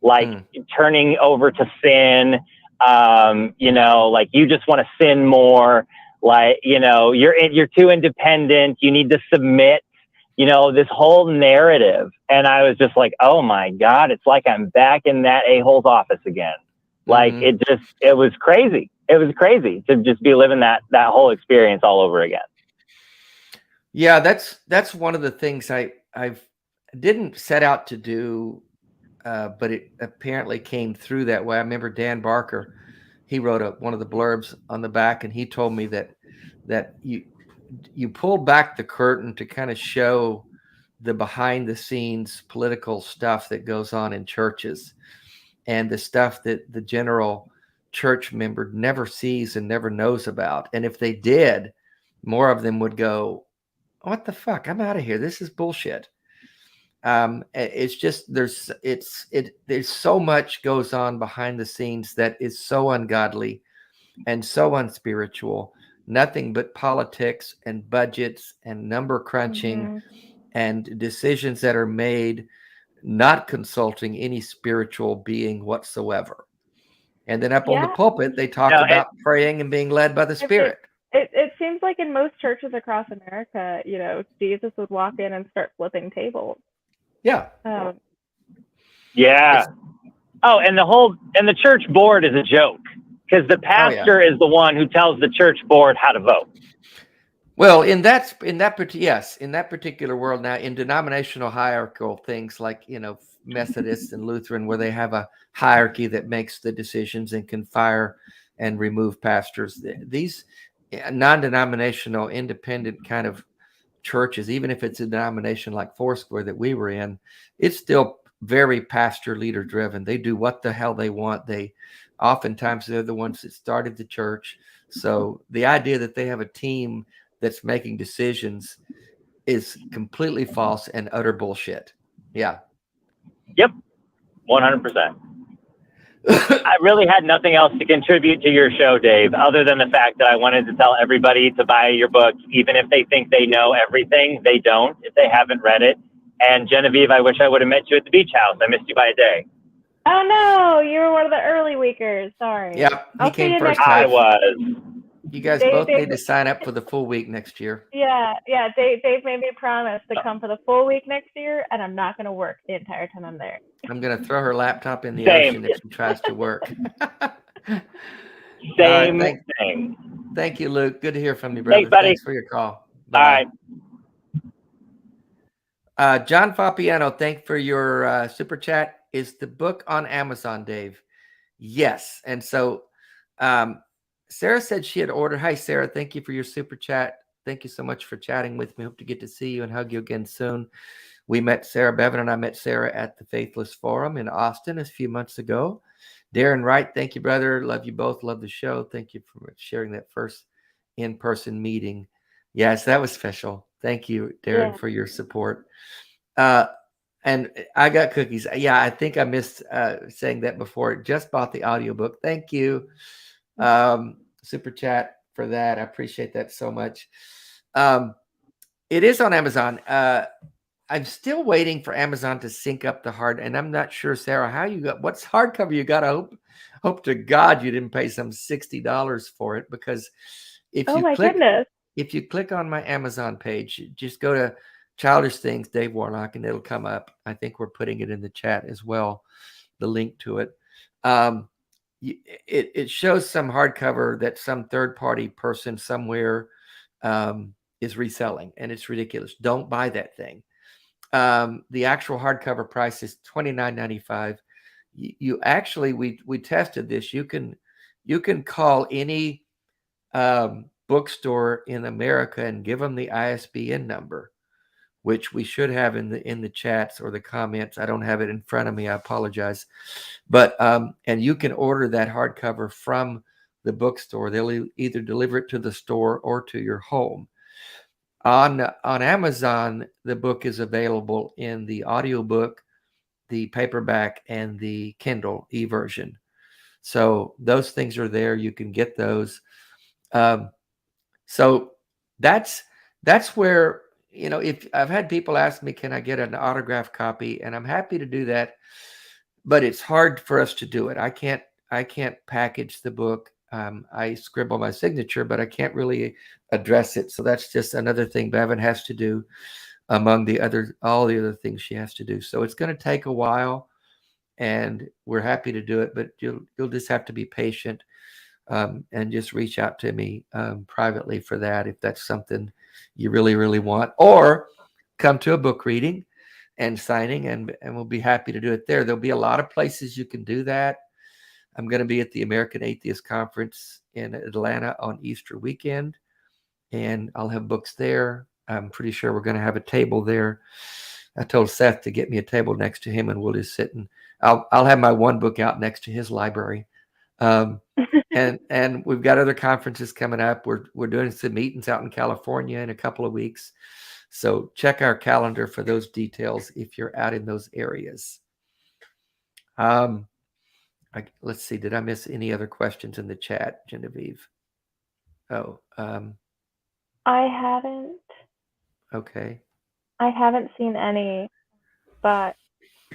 like turning over to sin, like you just want to sin more, like, you're too independent. You need to submit, this whole narrative. And I was just like, oh my God, it's like I'm back in that a-hole's office again. Like it was crazy. It was crazy to just be living that whole experience all over again. Yeah, that's one of the things I didn't set out to do but it apparently came through that way. I remember Dan Barker, he wrote one of the blurbs on the back, and he told me that you pulled back the curtain to kind of show the behind the scenes political stuff that goes on in churches, and the stuff that the general church member never sees and never knows about. And if they did, more of them would go, what the fuck? I'm out of here. This is bullshit. It's just there's so much goes on behind the scenes that is so ungodly and so unspiritual. Nothing but politics and budgets and number crunching and decisions that are made not consulting any spiritual being whatsoever. And then up on the pulpit, they talk about praying and being led by the Spirit. It seems like in most churches across America, Jesus would walk in and start flipping tables. Yeah. Yeah. Oh, and the church board is a joke, because the pastor is the one who tells the church board how to vote. Well, in that particular world now, in denominational hierarchical things like, Methodist and Lutheran, where they have a hierarchy that makes the decisions and can fire and remove pastors, these non-denominational independent kind of churches, even if it's a denomination like Foursquare that we were in, it's still very pastor leader driven. They do what the hell they want. Oftentimes they're the ones that started the church. So the idea that they have a team that's making decisions is completely false and utter bullshit. Yeah. Yep. 100%. I really had nothing else to contribute to your show, Dave, other than the fact that I wanted to tell everybody to buy your book, even if they think they know everything. They don't, if they haven't read it. And Genevieve, I wish I would have met you at the beach house. I missed you by a day. Oh no, you were one of the early weekers. Sorry. Yep, he came first. I was. You guys both need to sign up for the full week next year. Yeah. Dave made me a promise to come for the full week next year, and I'm not going to work the entire time I'm there. I'm going to throw her laptop in the ocean if she tries to work. Same thing. Thank you, Luke. Good to hear from you, brother. Thanks, buddy. Thanks for your call. Bye. All right. John Fapiano, thank for your super chat. Is the book on Amazon, Dave? Yes. And so Sarah said she had ordered. Hi, Sarah. Thank you for your super chat. Thank you so much for chatting with me. Hope to get to see you and hug you again soon. We met Sarah, Bevan and I met Sarah at the Faithless Forum in Austin a few months ago. Darren Wright, thank you, brother. Love you both. Love the show. Thank you for sharing that first in-person meeting. Yes, that was special. Thank you, Darren, for your support. And I got cookies. Yeah, I think I missed saying that before. Just bought the audiobook. Thank you. Super chat for that. I appreciate that so much. It is on Amazon. I'm still waiting for Amazon to sync up the hard, and I'm not sure, Sarah, how you got what's hardcover you got. I hope to God you didn't pay some $60 for it, because if you click on my Amazon page, just go to Childish Things, Dave Warnock, and it'll come up. I think we're putting it in the chat as well, the link to it. It shows some hardcover that some third-party person somewhere is reselling, and it's ridiculous. Don't buy that thing. The actual hardcover price is $29.95. You actually, we tested this. You can call any bookstore in America and give them the ISBN number, which we should have in the chats or the comments. I don't have it in front of me. I apologize. But and you can order that hardcover from the bookstore. They'll either deliver it to the store or to your home. On Amazon, the book is available in the audiobook, the paperback, and the Kindle e-version. So those things are there. You can get those. So that's where, if I've had people ask me, can I get an autographed copy? And I'm happy to do that, but it's hard for us to do it. I can't package the book. I scribble my signature, but I can't really address it. So that's just another thing Bevan has to do among all the other things she has to do. So it's going to take a while, and we're happy to do it, but you'll just have to be patient and just reach out to me privately for that if that's something you really, really want, or come to a book reading and signing, and we'll be happy to do it there. There'll be a lot of places you can do that. I'm going to be at the American Atheist Conference in Atlanta on Easter weekend, and I'll have books there. I'm pretty sure we're going to have a table there. I told Seth to get me a table next to him, and we'll just sit, and I'll have my one book out next to his library. And we've got other conferences coming up. We're doing some meetings out in California in a couple of weeks. So check our calendar for those details if you're out in those areas. Let's see. Did I miss any other questions in the chat, Genevieve? Oh, I haven't. Okay. I haven't seen any, but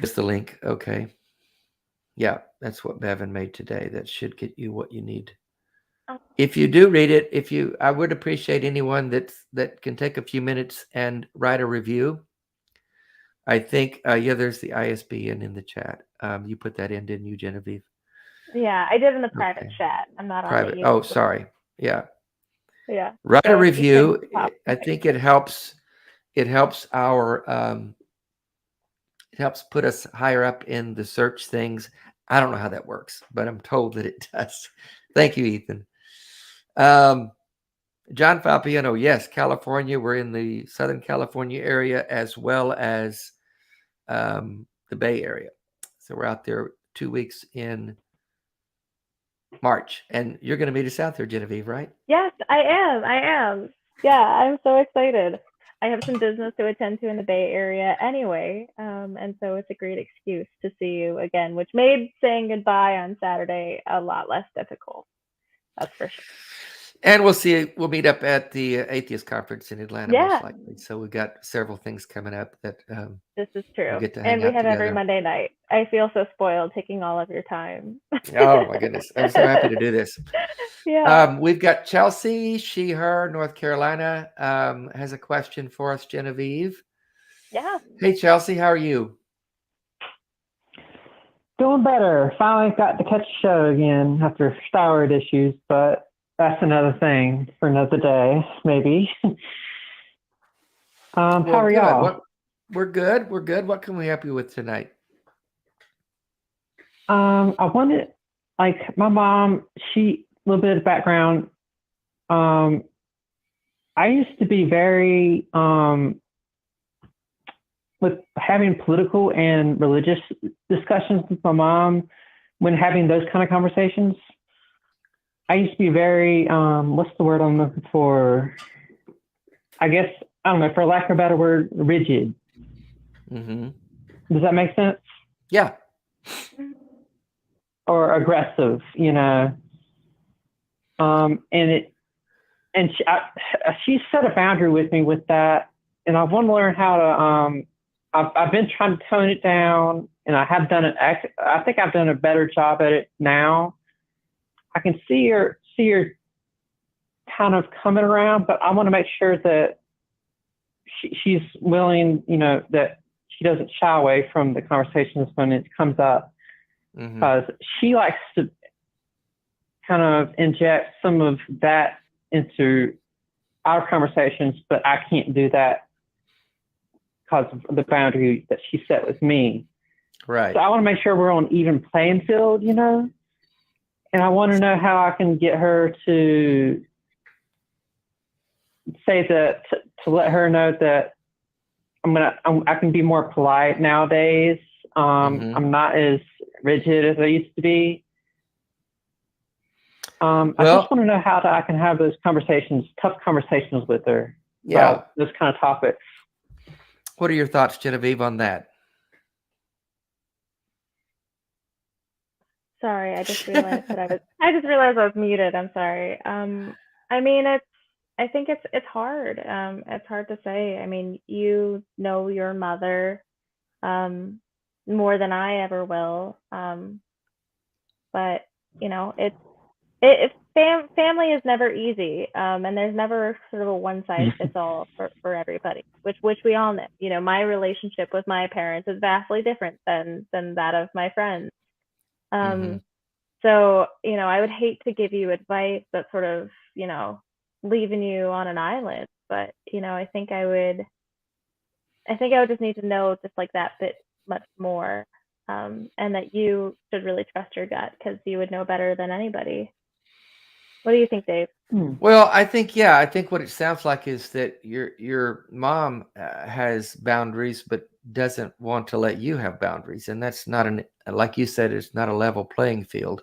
Just the link. Okay. Yeah, that's what Bevan made today. That should get you what you need. If you do read it, I would appreciate anyone that can take a few minutes and write a review. I think, there's the ISBN in the chat. You put that in, didn't you, Genevieve? Yeah, I did in the private chat. I'm not private. on the Oh, sorry. Yeah. Yeah. Write So a review. I think it helps. It helps our. It helps put us higher up in the search things. I don't know how that works, but I'm told that it does. Thank you, Ethan. John Falpiano, yes, California. We're in the Southern California area as well as the Bay Area. So we're out there 2 weeks in March. And you're going to meet us out there, Genevieve, right? Yes, I am. Yeah, I'm so excited. I have some business to attend to in the Bay Area anyway. And so it's a great excuse to see you again, which made saying goodbye on Saturday a lot less difficult. That's for sure. And we'll meet up at the Atheist Conference in Atlanta, most likely. So we've got several things coming up that this is true. We'll get to hang and we out have together. Every Monday night. I feel so spoiled taking all of your time. Oh my goodness. I'm so happy to do this. Yeah. We've got Chelsea, she, her, North Carolina, has a question for us, Genevieve. Yeah. Hey, Chelsea, how are you? Doing better. Finally got to catch the show again after thyroid issues, but that's another thing for another day, maybe. How are y'all? We're good. We're good. What can we help you with tonight? I wanted, like, my mom, a little bit of background. I used to be very, with having political and religious discussions with my mom, when having those kind of conversations, I used to be very, what's the word I'm looking for? I guess, I don't know, for lack of a better word, rigid. Mm-hmm. Does that make sense? Yeah. Or aggressive, you know. She set a boundary with me with that, and I want to learn how to. I've been trying to tone it down, and I have done it. I think I've done a better job at it now. I can see her kind of coming around, but I want to make sure that she's willing, you know, that she doesn't shy away from the conversations when it comes up, because she likes to kind of inject some of that into our conversations, but I can't do that because of the boundary that she set with me. Right. So I want to make sure we're on even playing field, you know, and I want to know how I can get her to say that, to let her know that I can be more polite nowadays. I'm not as rigid as I used to be. I just want to know how I can have those conversations, tough conversations with her about those kind of topics. What are your thoughts, Genevieve, on that? Sorry, I just realized I was muted. I'm sorry. I mean, I think it's hard. It's hard to say. I mean, you know your mother more than I ever will. But you know, family is never easy, and there's never sort of a one size fits all for everybody, which we all know. You know, my relationship with my parents is vastly different than that of my friends. So, you know, I would hate to give you advice that's sort of, you know, leaving you on an island, but, you know, I think I would I think I would just need to know just like that bit much more, and that you should really trust your gut because you would know better than anybody. What do you think, Dave? Well, I think what it sounds like is that your mom has boundaries, but doesn't want to let you have boundaries, and that's not like you said, it's not a level playing field.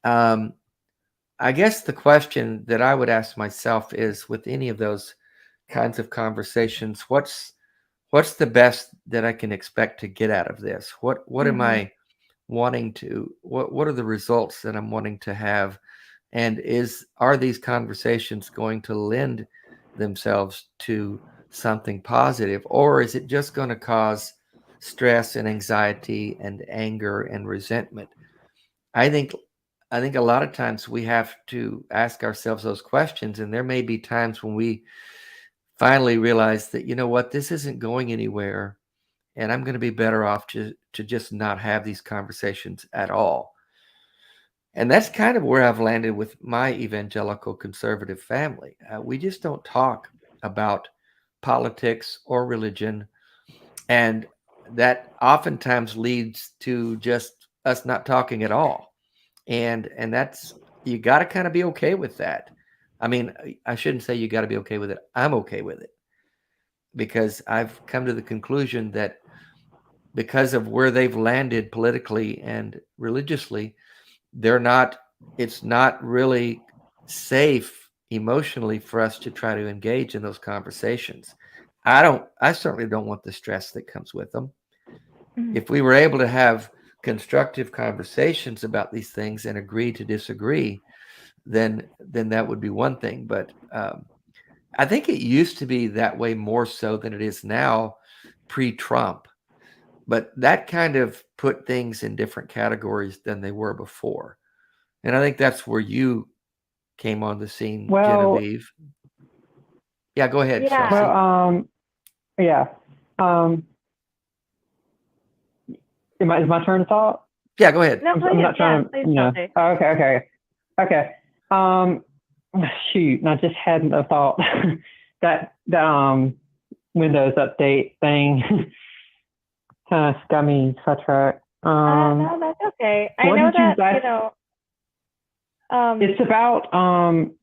I guess the question that I would ask myself is, with any of those kinds of conversations, what's the best that I can expect to get out of this? What am I wanting to? What are the results that I'm wanting to have? And are these conversations going to lend themselves to something positive, or is it just going to cause stress and anxiety and anger and resentment? I think a lot of times we have to ask ourselves those questions, and there may be times when we finally realize that, you know what, this isn't going anywhere, and I'm going to be better off to just not have these conversations at all. And that's kind of where I've landed with my evangelical conservative family. We just don't talk about politics or religion. And that oftentimes leads to just us not talking at all. And that's, you got to kind of be okay with that. I mean, I shouldn't say you got to be okay with it. I'm okay with it, because I've come to the conclusion that because of where they've landed politically and religiously, it's not really safe emotionally for us to try to engage in those conversations. I certainly don't want the stress that comes with them. If we were able to have constructive conversations about these things and agree to disagree, then that would be one thing. But I think it used to be that way more so than it is now, pre-Trump. But that kind of put things in different categories than they were before. And I think that's where you came on the scene, Genevieve. Yeah, go ahead, Yeah. Chelsea. Is my turn to talk? Yeah, go ahead. No, please, I'm not trying please, to, okay. Shoot, I just had a thought that Windows update thing kind of got me sidetracked. No, that's okay. I know that, it's about,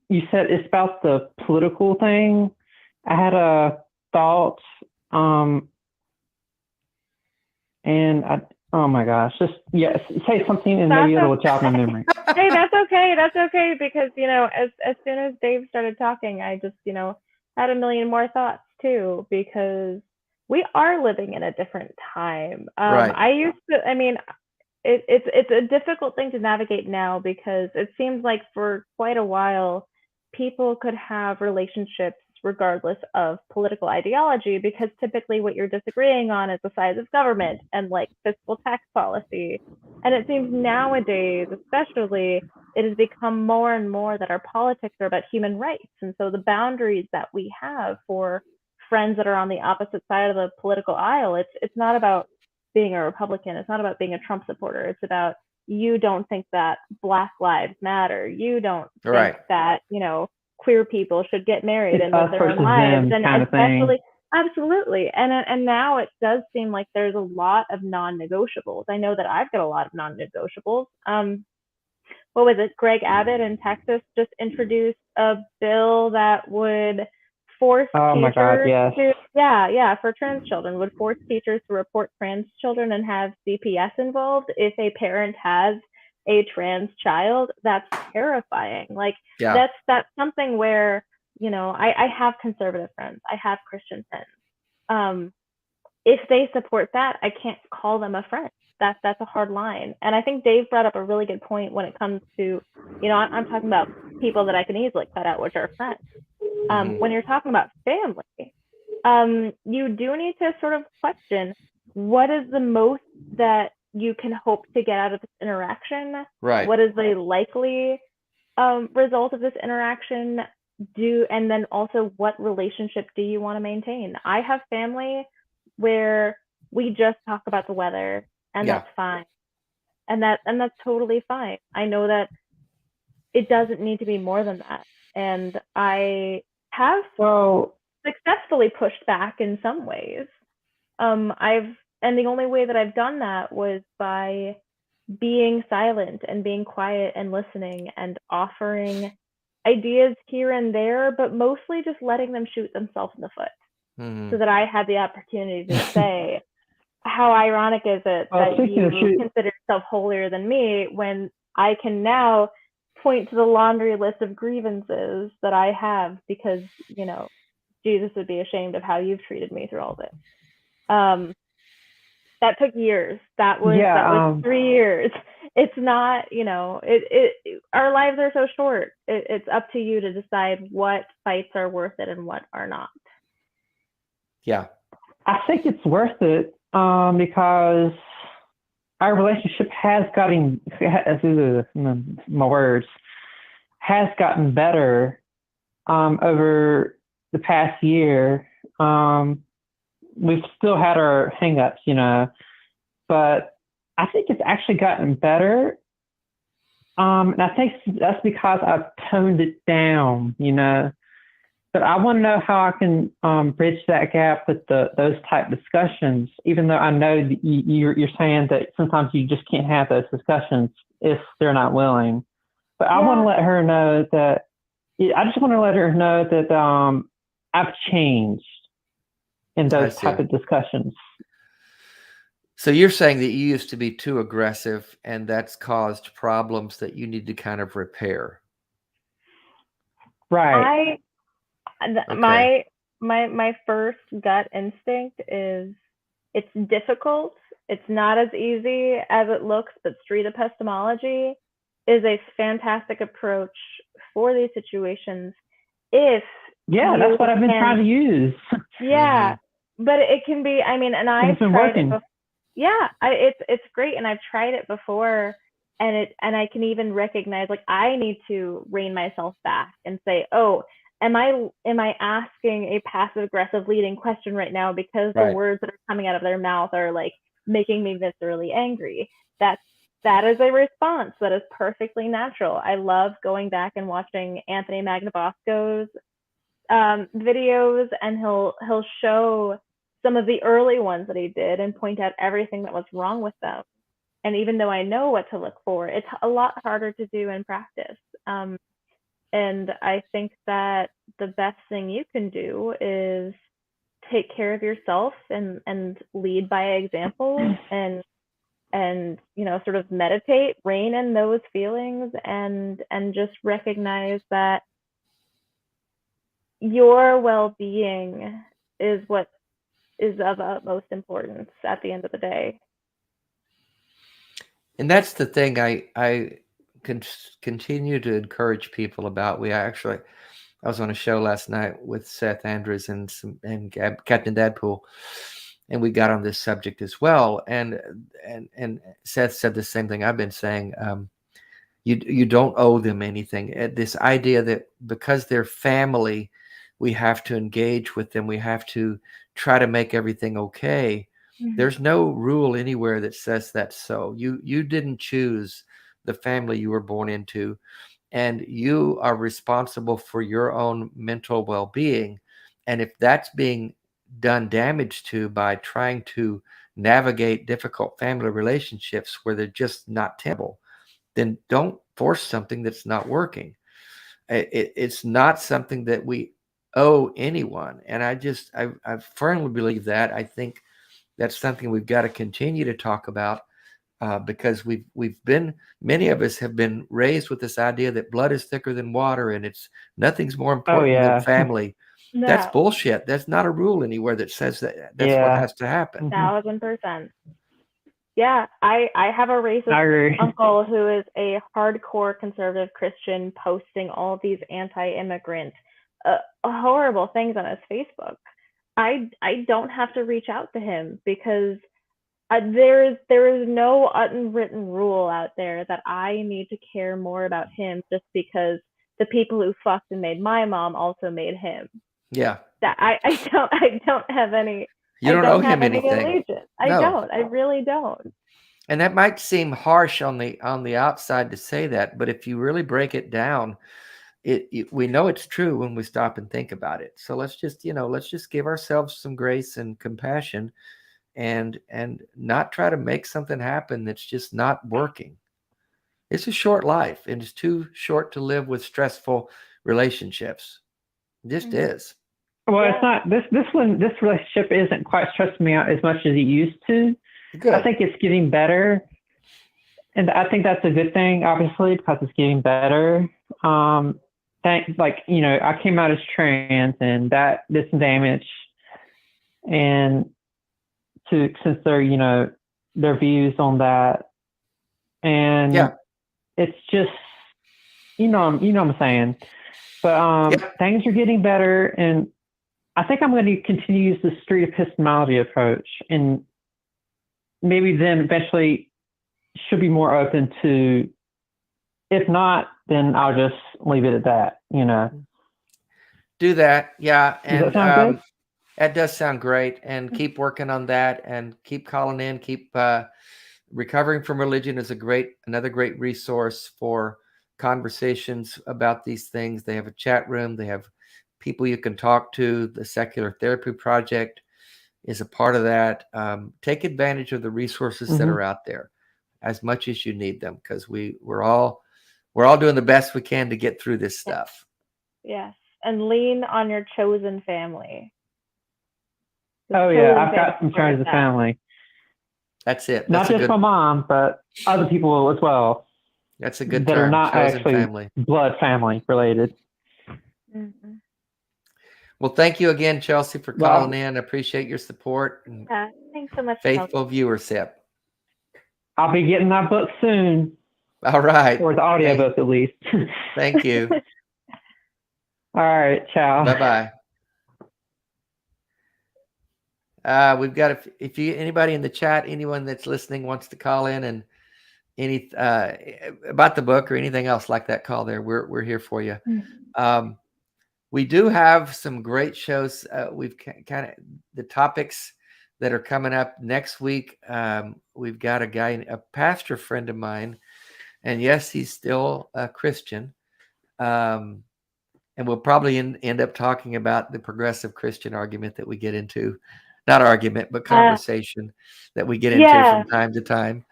you said it's about the political thing. I had a thought, and oh my gosh, say something and maybe it'll jog my memory. Hey, that's okay. That's okay, because, as soon as Dave started talking, I just, had a million more thoughts too, because we are living in a different time. Right. It's a difficult thing to navigate now, because it seems like for quite a while, people could have relationships regardless of political ideology, because typically what you're disagreeing on is the size of government and like fiscal tax policy. And it seems nowadays, especially, it has become more and more that our politics are about human rights. And so the boundaries that we have for friends that are on the opposite side of the political aisle, it's not about being a Republican. It's not about being a Trump supporter. It's about, you don't think that Black lives matter. You don't think that, queer people should get married and live their own lives. And especially, absolutely. And now it does seem like there's a lot of non-negotiables. I know that I've got a lot of non-negotiables. What was it? Greg Abbott in Texas just introduced a bill that would force teachers for trans children, would force teachers to report trans children and have CPS involved if a parent has a trans child. That's terrifying. That's something where, I have conservative friends, I have Christian friends. If they support that, I can't call them a friend. That's a hard line. And I think Dave brought up a really good point when it comes to, I'm talking about people that I can easily cut out, which are friends. When you're talking about family, you do need to sort of question, what is the most that you can hope to get out of this interaction? Right. What is the likely result of this interaction? And then also, what relationship do you want to maintain? I have family where we just talk about the weather, and that's fine. And that's totally fine. I know that it doesn't need to be more than that. And I have successfully pushed back in some ways. And the only way that I've done that was by being silent and being quiet and listening and offering ideas here and there, but mostly just letting them shoot themselves in the foot, so that I had the opportunity to say, how ironic is it that you consider yourself holier than me, when I can now point to the laundry list of grievances that I have because, Jesus would be ashamed of how you've treated me through all this. That took years. That was 3 years. It's not, our lives are so short. It's up to you to decide what fights are worth it and what are not. Yeah. I think it's worth it because our relationship has gotten better over the past year. We've still had our hang-ups, but I think it's actually gotten better. And I think that's because I've toned it down, But I want to know how I can bridge that gap with those type discussions, even though I know that you're saying that sometimes you just can't have those discussions if they're not willing. But I want to let her know that, I've changed in those type of discussions. So you're saying that you used to be too aggressive and that's caused problems that you need to kind of repair. Right. My first gut instinct is it's difficult. It's not as easy as it looks, but street epistemology is a fantastic approach for these situations. That's what I've been trying to use. Yeah, but it can be, and I've tried it before. Yeah, it's great, and I've tried it before, and I can even recognize, like, I need to rein myself back and say, oh, am I asking a passive aggressive leading question right now because the words that are coming out of their mouth are like making me viscerally angry? That is a response that is perfectly natural. I love going back and watching Anthony Magnabosco's videos, and he'll show some of the early ones that he did and point out everything that was wrong with them. And even though I know what to look for, it's a lot harder to do in practice. And I think that the best thing you can do is take care of yourself and lead by example, and sort of meditate, rein in those feelings, and just recognize that your well-being is what is of utmost importance at the end of the day. And that's the thing I continue to encourage people about. I was on a show last night with Seth Andrews and Captain Dadpool, and we got on this subject as well. And Seth said the same thing I've been saying. You don't owe them anything. This idea that because they're family, we have to engage with them. We have to try to make everything okay. Mm-hmm. There's no rule anywhere that says that's so. You didn't choose the family you were born into, and you are responsible for your own mental well-being. And if that's being done damage to by trying to navigate difficult family relationships where they're just not tenable, then don't force something that's not working. It's not something that we owe anyone. And I firmly believe that. I think that's something we've got to continue to talk about, because many of us have been raised with this idea that blood is thicker than water and nothing's more important than family. No. That's bullshit. That's not a rule anywhere that says that's what has to happen. 1,000%. Yeah, I have a racist uncle who is a hardcore conservative Christian, posting all these anti-immigrant horrible things on his Facebook. I don't have to reach out to him because there is no unwritten rule out there that I need to care more about him just because the people who fucked and made my mom also made him. Yeah. That I don't have any. You don't owe him anything. I don't. I really don't. And that might seem harsh on the outside to say that, but if you really break it down, we know it's true when we stop and think about it. So let's just give ourselves some grace and compassion, and not try to make something happen that's just not working. It's a short life, and it's too short to live with stressful relationships. It just is. Well, it's not this relationship isn't quite stressing me out as much as it used to. Good. I think it's getting better. And I think that's a good thing, obviously, because it's getting better. I came out as trans, and that did some damage. And since they're, their views on that, and it's just, what I'm saying. But things are getting better, and I think I'm going to continue to use the street epistemology approach, and maybe then eventually should be more open to. If not, then I'll just leave it at that. Do that, yeah, and does that sound good? That does sound great, and keep working on that, and keep calling in. Keep Recovering from Religion is another great resource for conversations about these things. They have a chat room. They have people you can talk to. The Secular Therapy Project is a part of that. Take advantage of the resources that are out there as much as you need them, because we're all doing the best we can to get through this stuff. Yes, and lean on your chosen family. I've got some chosen family. That's it. Not just my mom, but other people as well. That's a good that term. Are not chosen actually family. Blood family related. Mm-hmm. Well, thank you again, Chelsea, for calling in. I appreciate your support. And thanks so much. Faithful viewership. I'll be getting my book soon. All right. Or the audiobook at least. Thank you. All right. Ciao. Bye-bye. We've got, if anybody in the chat, anyone that's listening wants to call in and about the book or anything else like that, call there. We're here for you. We do have some great shows. We've kind of the topics that are coming up next week. We've got a pastor friend of mine, and yes, he's still a Christian. And we'll probably end up talking about the progressive Christian argument that we get into. Not argument, but conversation that we get into from time to time.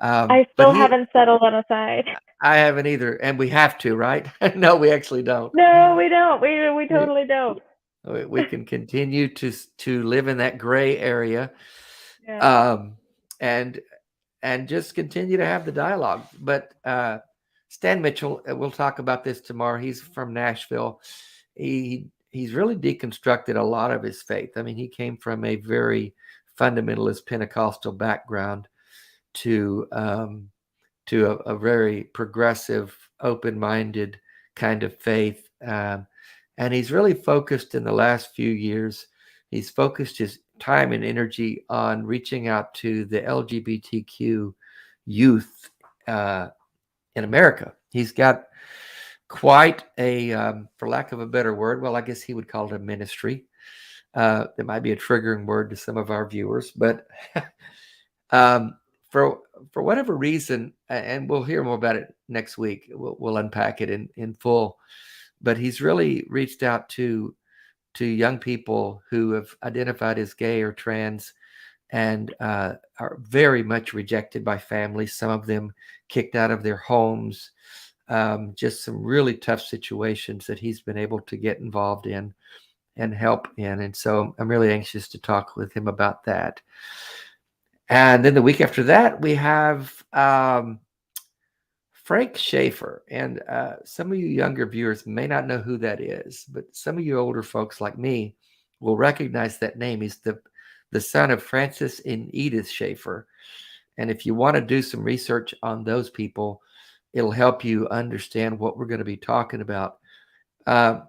I still haven't settled on a side. I haven't either, and we have to, right? No, we actually don't. No, we don't. We totally don't. We can continue to live in that gray area, and just continue to have the dialogue. But Stan Mitchell, we'll talk about this tomorrow. He's from Nashville. He's really deconstructed a lot of his faith. I mean, he came from a very fundamentalist Pentecostal background to a very progressive, open-minded kind of faith. And he's really focused in the last few years. He's focused his time and energy on reaching out to the LGBTQ youth in America. He's got quite a, for lack of a better word, well, I guess he would call it a ministry. That might be a triggering word to some of our viewers, but for whatever reason, and we'll hear more about it next week, we'll unpack it in full, but he's really reached out to young people who have identified as gay or trans and are very much rejected by families, some of them kicked out of their homes. Just some really tough situations that he's been able to get involved in and help in. And so I'm really anxious to talk with him about that. And then the week after that, we have Frank Schaeffer. And some of you younger viewers may not know who that is, but some of you older folks like me will recognize that name. He's the son of Francis and Edith Schaeffer. And if you want to do some research on those people, it'll help you understand what we're going to be talking about. To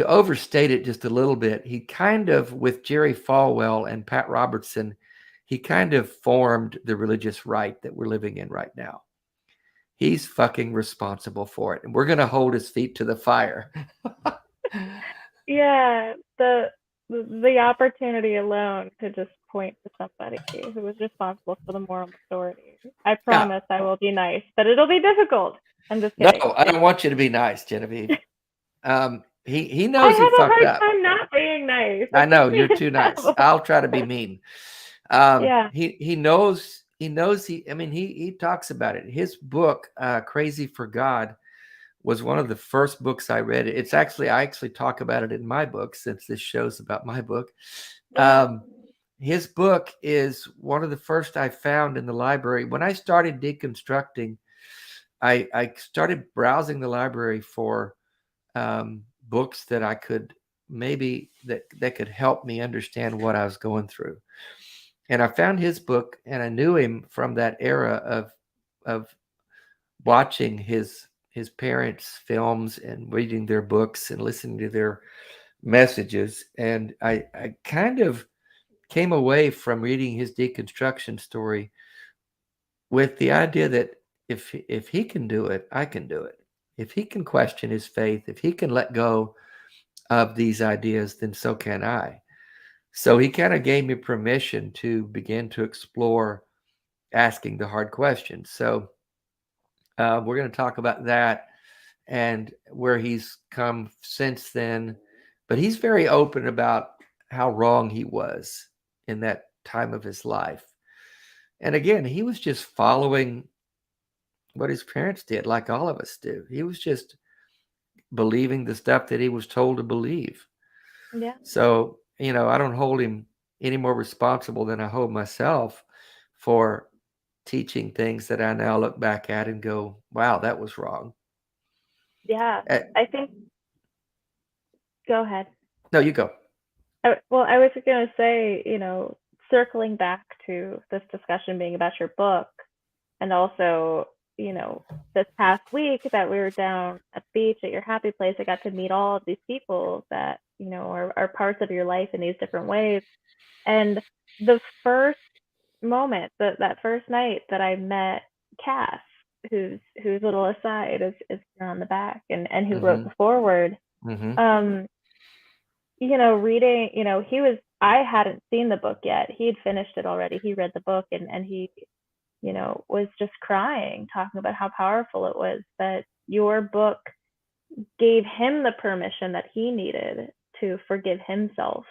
overstate it just a little bit, he kind of, with Jerry Falwell and Pat Robertson, he kind of formed the religious right that we're living in right now. He's fucking responsible for it. And we're going to hold his feet to the fire. Yeah, the opportunity alone to just point to somebody who is responsible for the moral authority. I promise I will be nice, but it'll be difficult. I'm just kidding. No, I don't want you to be nice, Genevieve. He knows he fucked up. I have a hard time not being nice. I know, you're too nice. I'll try to be mean. He knows. He talks about it. His book, Crazy for God, was one of the first books I read. I actually talk about it in my book, since this show's about my book. His book is one of the first I found in the library. When I started deconstructing, I started browsing the library for books that I could maybe that could help me understand what I was going through. And I found his book, and I knew him from that era of watching his parents' films and reading their books and listening to their messages. And I kind of came away from reading his deconstruction story with the idea that if he can do it, I can do it. If he can question his faith, if he can let go of these ideas, then so can I. So he kind of gave me permission to begin to explore asking the hard questions. So we're going to talk about that and where he's come since then. But he's very open about how wrong he was in that time of his life. And again, he was just following what his parents did, like all of us do. He was just believing the stuff that he was told to believe. Yeah. So, I don't hold him any more responsible than I hold myself for teaching things that I now look back at and go, wow, that was wrong. Yeah. I think, go ahead. No, you go. I was going to say, circling back to this discussion being about your book, and also, this past week that we were down at the beach at your happy place, I got to meet all of these people that, are parts of your life in these different ways. And the first moment, that first night that I met Cass, whose little aside is here on the back, and who wrote the foreword, reading, I hadn't seen the book yet. He had finished it already. He read the book, and he, was just crying, talking about how powerful it was that your book gave him the permission that he needed to forgive himself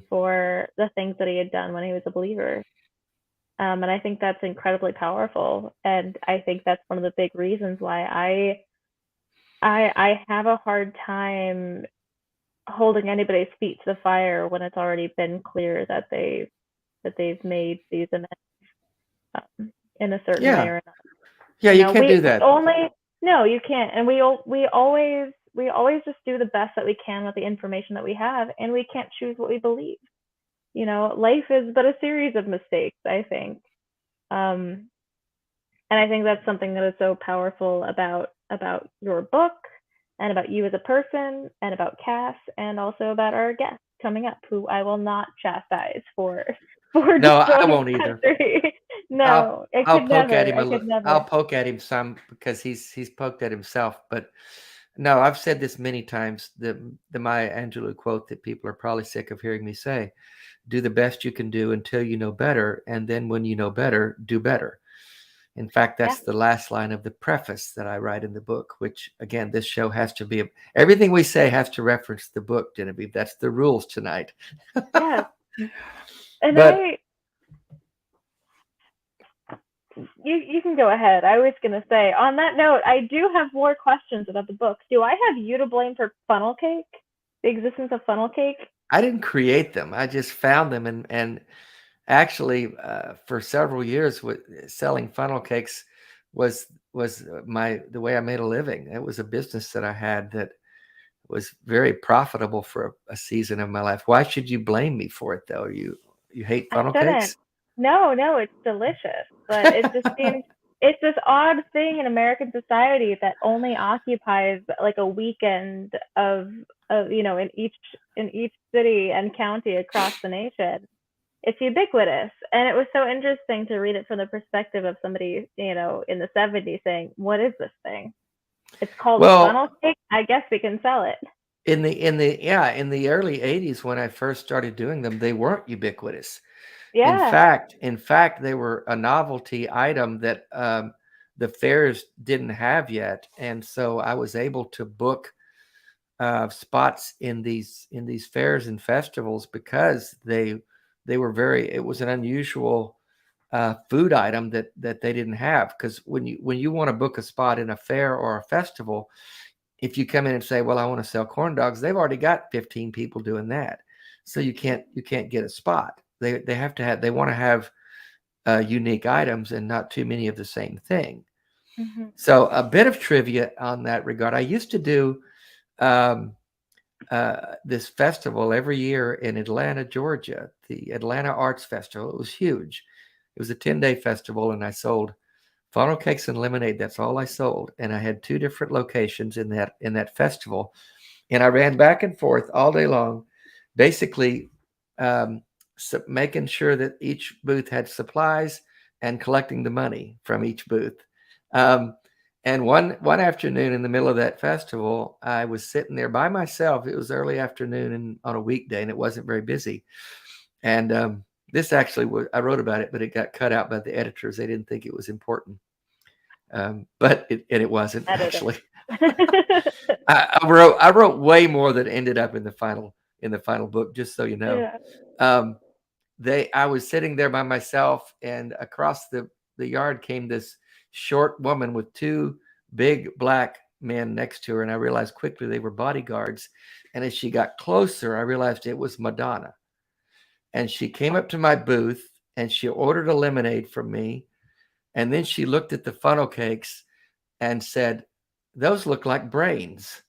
for the things that he had done when he was a believer. And I think that's incredibly powerful. And I think that's one of the big reasons why I have a hard time holding anybody's feet to the fire when it's already been clear that they've made these amends in a certain way or another. Yeah, you can't do that. No, you can't. And we always just do the best that we can with the information that we have, and we can't choose what we believe. Life is but a series of mistakes, I think. And I think that's something that is so powerful about your book, and about you as a person, and about Cass, and also about our guest coming up, who I will not chastise for no, I won't either. No, I'll poke at him I'll poke at him some, because he's poked at himself. But no, I've said this many times, the Maya Angelou quote that people are probably sick of hearing me say: do the best you can do until you know better, and then when you know better, do better. In fact, that's the last line of the preface that I write in the book, which, again, this show has to be, everything we say has to reference the book, Genevieve. That's the rules tonight. Yeah. And you can go ahead. I was going to say, on that note, I do have more questions about the book. Do I have you to blame for funnel cake, the existence of funnel cake? I didn't create them. I just found them, and actually, for several years, selling funnel cakes was the way I made a living. It was a business that I had that was very profitable for a season of my life. Why should you blame me for it, though? You hate funnel cakes? No, it's delicious, but it just seems it's this odd thing in American society that only occupies like a weekend of in each city and county across the nation. It's ubiquitous, and it was so interesting to read it from the perspective of somebody in the 70s saying, "What is this thing? It's called funnel cake. I guess we can sell it." In the early 80s, when I first started doing them, they weren't ubiquitous. Yeah. In fact, they were a novelty item that the fairs didn't have yet, and so I was able to book spots in these fairs and festivals because they it was an unusual food item that they didn't have, because when you want to book a spot in a fair or a festival, if you come in and say, well, I want to sell corn dogs, they've already got 15 people doing that, so you can't get a spot. They want to have unique items and not too many of the same thing. Mm-hmm. So a bit of trivia on that regard. I used to do this festival every year in Atlanta, Georgia, the Atlanta Arts Festival. It was huge. It was a 10-day festival, and I sold funnel cakes and lemonade. That's all I sold. And I had 2 different locations in that festival. And I ran back and forth all day long, basically making sure that each booth had supplies and collecting the money from each booth. And one afternoon in the middle of that festival, I was sitting there by myself. It was early afternoon and on a weekday, and it wasn't very busy. And this actually I wrote about it, but it got cut out by the editors. They didn't think it was important. But it wasn't actually. I wrote way more that ended up in the final book, just so you know. Yeah. I was sitting there by myself, and across the yard came this short woman with 2 big black men next to her, and I realized quickly they were bodyguards. And as she got closer, I realized it was Madonna. And she came up to my booth and she ordered a lemonade from me. And then she looked at the funnel cakes and said, "Those look like brains."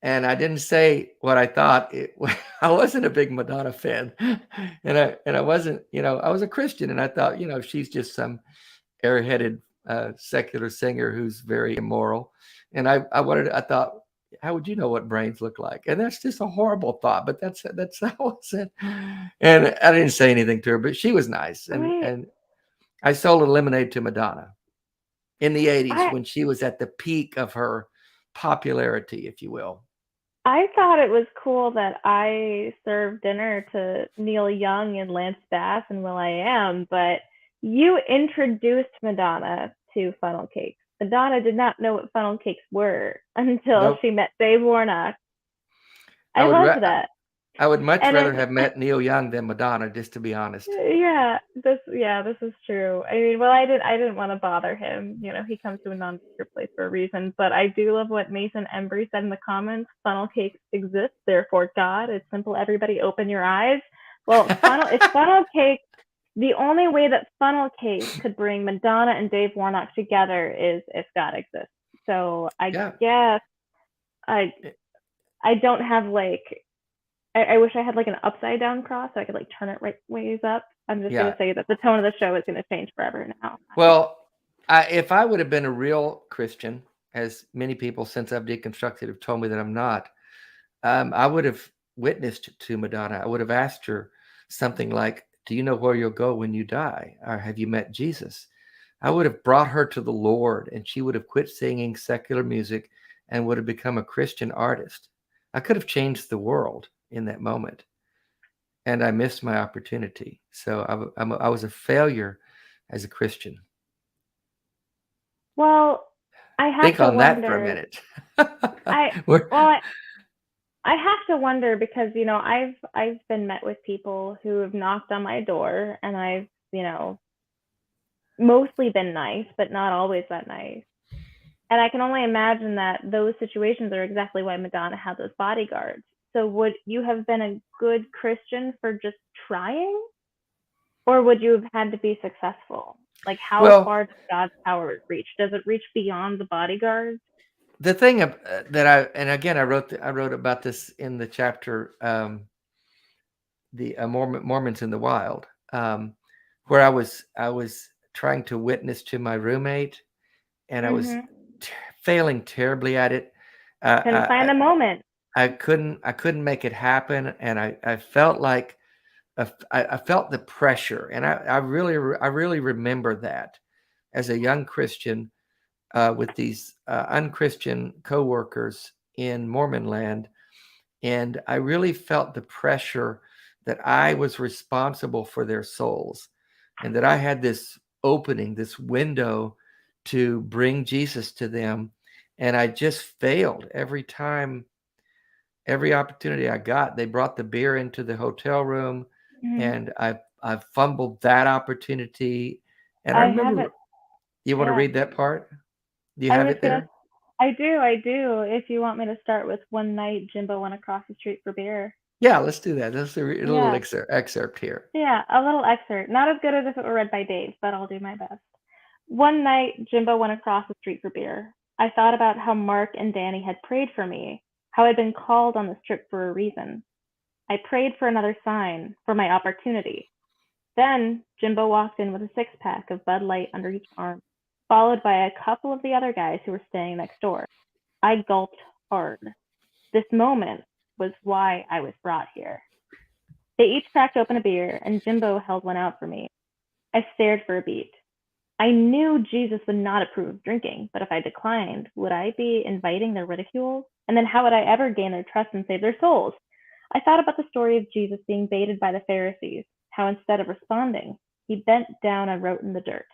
And I didn't say what I thought. I wasn't a big Madonna fan. And I wasn't, I was a Christian, and I thought, she's just some airheaded secular singer who's very immoral. And I thought, how would you know what brains look like? And that's just a horrible thought, but that's how it said. And I didn't say anything to her, but she was nice. And I sold a lemonade to Madonna in the 80s when she was at the peak of her popularity, if you will. I thought it was cool that I served dinner to Neil Young and Lance Bass and will.i.am, but you introduced Madonna to funnel cakes. Madonna did not know what funnel cakes were until she met Dave Warnock. I loved that. I would much rather have met Neil Young than Madonna, just to be honest. Yeah, this is true. I mean, well, I didn't want to bother him. He comes to a non-secure place for a reason. But I do love what Mason Embry said in the comments. Funnel cakes exist, therefore God. It's simple. Everybody, open your eyes. Well, funnel cake. The only way that funnel cakes could bring Madonna and Dave Warnock together is if God exists. So I guess I don't have I wish I had an upside down cross so I could turn it right ways up. I'm just going to say that the tone of the show is going to change forever now. Well, if I would have been a real Christian, as many people since I've deconstructed have told me that I'm not, I would have witnessed to Madonna. I would have asked her something like, "Do you know where you'll go when you die? Or have you met Jesus?" I would have brought her to the Lord, and she would have quit singing secular music and would have become a Christian artist. I could have changed the world in that moment, and I missed my opportunity. So I was a failure as a Christian. Well, I have think to on wonder, that for a minute. I have to wonder because I've been met with people who have knocked on my door, and I've mostly been nice, but not always that nice. And I can only imagine that those situations are exactly why Madonna had those bodyguards. So would you have been a good Christian for just trying? Or would you have had to be successful? How far does God's power reach? Does it reach beyond the bodyguards? The thing that I wrote about this in the chapter, the Mormons in the Wild, where I was trying to witness to my roommate, and I was failing terribly at it. Couldn't find the moment. I couldn't make it happen, and I felt like I felt the pressure, and I really remember that as a young Christian with these unchristian coworkers in Mormon land, and I really felt the pressure that I was responsible for their souls, and that I had this opening, this window to bring Jesus to them, and I just failed every time. Every opportunity I got, they brought the beer into the hotel room. and I've fumbled that opportunity. And I I remember, have it. you want to Yeah. read that part? Do you I have was it there? I do. If you want me to start with one night Jimbo went across the street for beer. Yeah, let's do that. Let's do a little Yeah. excerpt here. Yeah, a little excerpt. Not as good as if it were read by Dave, but I'll do my best. One night, Jimbo went across the street for beer. I thought about how Mark and Danny had prayed for me, how I'd been called on this trip for a reason. I prayed for another sign, for my opportunity. Then Jimbo walked in with a six-pack of Bud Light under each arm, followed by a couple of the other guys who were staying next door. I gulped hard. This moment was why I was brought here. They each cracked open a beer, and Jimbo held one out for me. I stared for a beat. I knew Jesus would not approve of drinking, but if I declined, would I be inviting their ridicule? And then how would I ever gain their trust and save their souls? I thought about the story of Jesus being baited by the Pharisees, how instead of responding, he bent down and wrote in the dirt.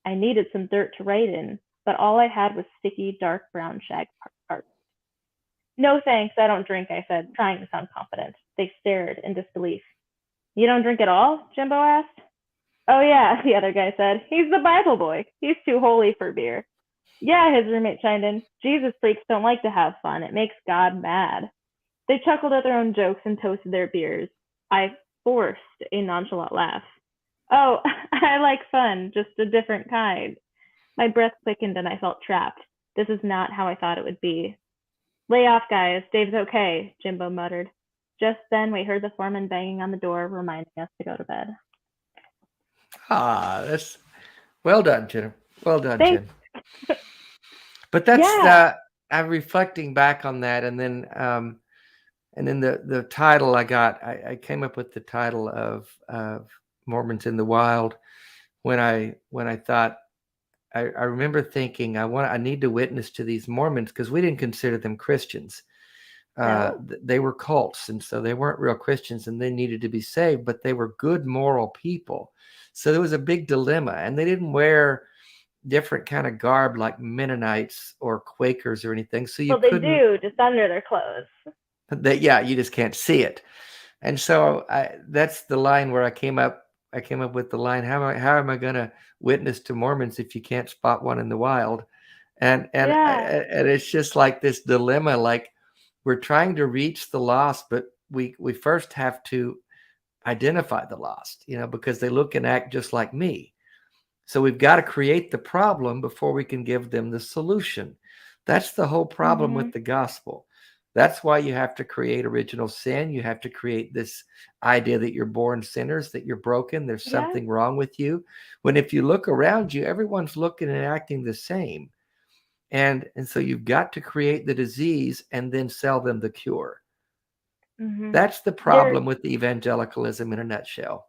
I needed some dirt to write in, but all I had was sticky, dark brown shag parchment. No thanks, I don't drink, I said, trying to sound confident. They stared in disbelief. You don't drink at all? Jimbo asked. Oh yeah, the other guy said. He's the Bible boy. He's too holy for beer. Yeah, his roommate chimed in. Jesus freaks don't like to have fun. It makes God mad. They chuckled at their own jokes and toasted their beers. I forced a nonchalant laugh. Oh, I like fun, just a different kind. My breath quickened and I felt trapped. This is not how I thought it would be. Lay off, guys. Dave's okay, Jimbo muttered. Just then we heard the foreman banging on the door, reminding us to go to bed. That's well done, Jennifer. Well done, Thanks. Jen. But that's I'm reflecting back on that, and then the title I came up with the title of Mormons in the Wild when I thought I remember thinking I need to witness to these Mormons because we didn't consider them Christians. They were cults, and so they weren't real Christians, and they needed to be saved, but they were good moral people. So there was a big dilemma, and they didn't wear different kind of garb like Mennonites or Quakers or anything. So you they do, just under their clothes. You just can't see it. And so that's the line where I came up with the line, how am I going to witness to Mormons if you can't spot one in the wild? And it's just like this dilemma, like we're trying to reach the lost, but we first have to identify the lost, because they look and act just like me. So we've got to create the problem before we can give them the solution. That's the whole problem with the gospel. That's why you have to create original sin. You have to create this idea that you're born sinners, that you're broken. There's something wrong with you. When if you look around you, everyone's looking and acting the same. And so you've got to create the disease and then sell them the cure. That's the problem with the evangelicalism in a nutshell.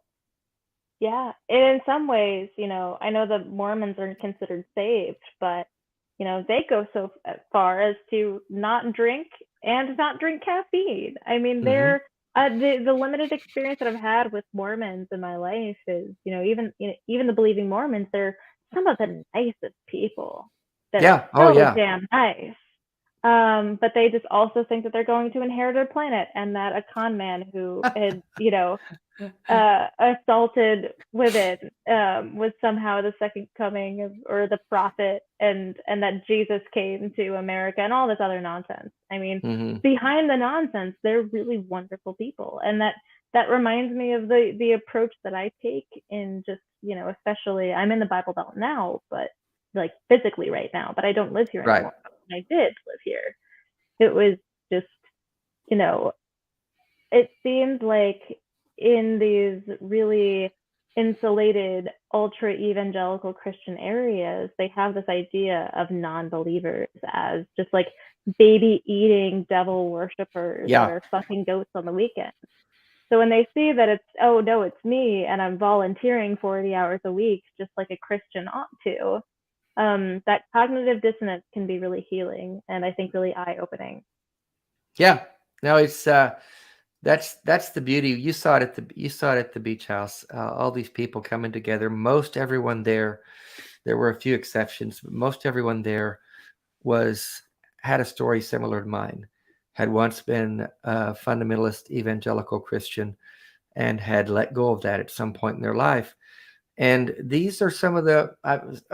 Yeah. And in some ways, I know the Mormons are considered saved, but, they go so far as to not drink and not drink caffeine. I mean, they're the limited experience that I've had with Mormons in my life is, even the believing Mormons, they're some of the nicest people. That are so damn nice. But they just also think that they're going to inherit our planet, and that a con man who had, assaulted women was somehow the second coming or the prophet, and that Jesus came to America and all this other nonsense. I mean, behind the nonsense, they're really wonderful people, and that reminds me of the approach that I take in just, especially I'm in the Bible Belt now, but like physically right now, but I don't live here anymore. I did live here. It was just, it seems like in these really insulated, ultra evangelical Christian areas, they have this idea of non-believers as just like baby eating devil worshippers that are fucking goats on the weekend. So when they see that it's, oh no, it's me and I'm volunteering 40 hours a week, just like a Christian ought to, that cognitive dissonance can be really healing and I think really eye-opening. Yeah, no, it's that's the beauty. You saw it at the beach house. All these people coming together. Most everyone there were a few exceptions, but most everyone there had a story similar to mine. Had once been a fundamentalist evangelical Christian, and had let go of that at some point in their life. And these are some of a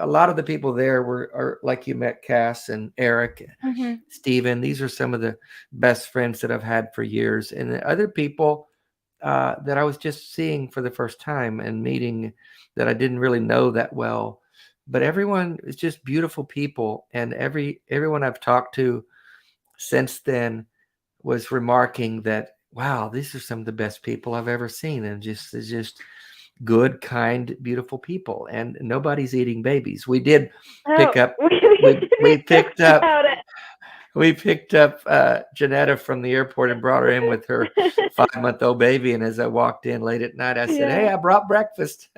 lot of the people there are like you met, Cass and Eric, Stephen. These are some of the best friends that I've had for years. And the other people that I was just seeing for the first time and meeting that I didn't really know that well. But everyone is just beautiful people. And everyone I've talked to since then was remarking that, wow, these are some of the best people I've ever seen. And just good, kind, beautiful people, and nobody's eating babies. We did pick up. We picked up. We picked up Janetta from the airport and brought her in with her 5-month-old baby. And as I walked in late at night, I said, "Hey, I brought breakfast."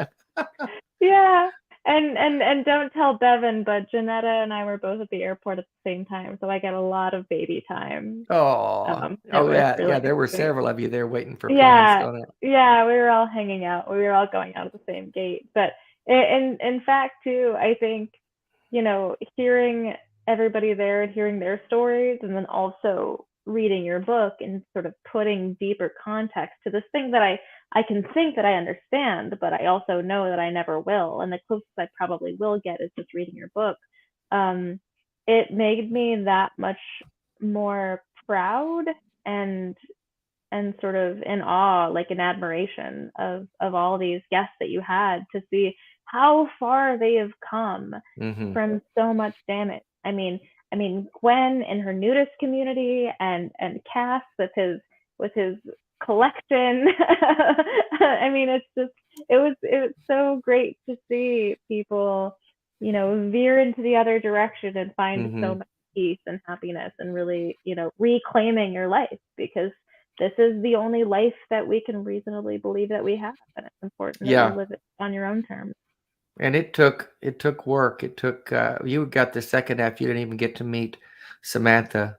Yeah. And don't tell Devin, but Janetta and I were both at the airport at the same time, so I got a lot of baby time. Oh, yeah, yeah. There were several of you there waiting for planes. Yeah, we were all hanging out. We were all going out of the same gate. But in fact, too, I think, hearing everybody there and hearing their stories, and then also reading your book and sort of putting deeper context to this thing that I can think that I understand, but I also know that I never will. And the closest I probably will get is just reading your book. It made me that much more proud and sort of in awe, like in admiration of all these guests that you had, to see how far they have come from so much damage. I mean, Gwen in her nudist community, and Cass with his collection. I mean, it was so great to see people, veer into the other direction and find so much peace and happiness, and really, reclaiming your life, because this is the only life that we can reasonably believe that we have, and it's important that you live it on your own terms. And it took work. It took you got the second half. You didn't even get to meet Samantha.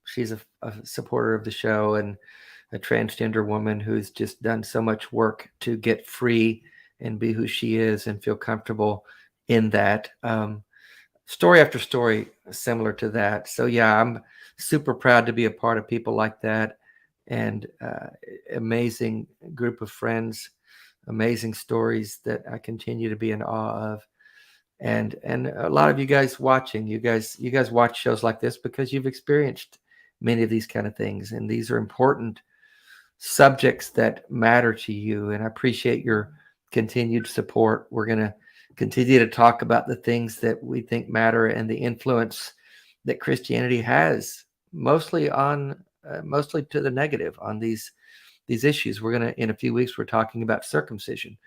She's a supporter of the show and a transgender woman who's just done so much work to get free and be who she is and feel comfortable in that. Story after story similar to that. So yeah, I'm super proud to be a part of people like that, and amazing group of friends. Amazing stories that I continue to be in awe of, and a lot of you guys watching. You guys watch shows like this because you've experienced many of these kind of things, and these are important subjects that matter to you. And I appreciate your continued support. We're going to continue to talk about the things that we think matter and the influence that Christianity has, mostly to the negative on these issues. We're going to, in a few weeks, we're talking about circumcision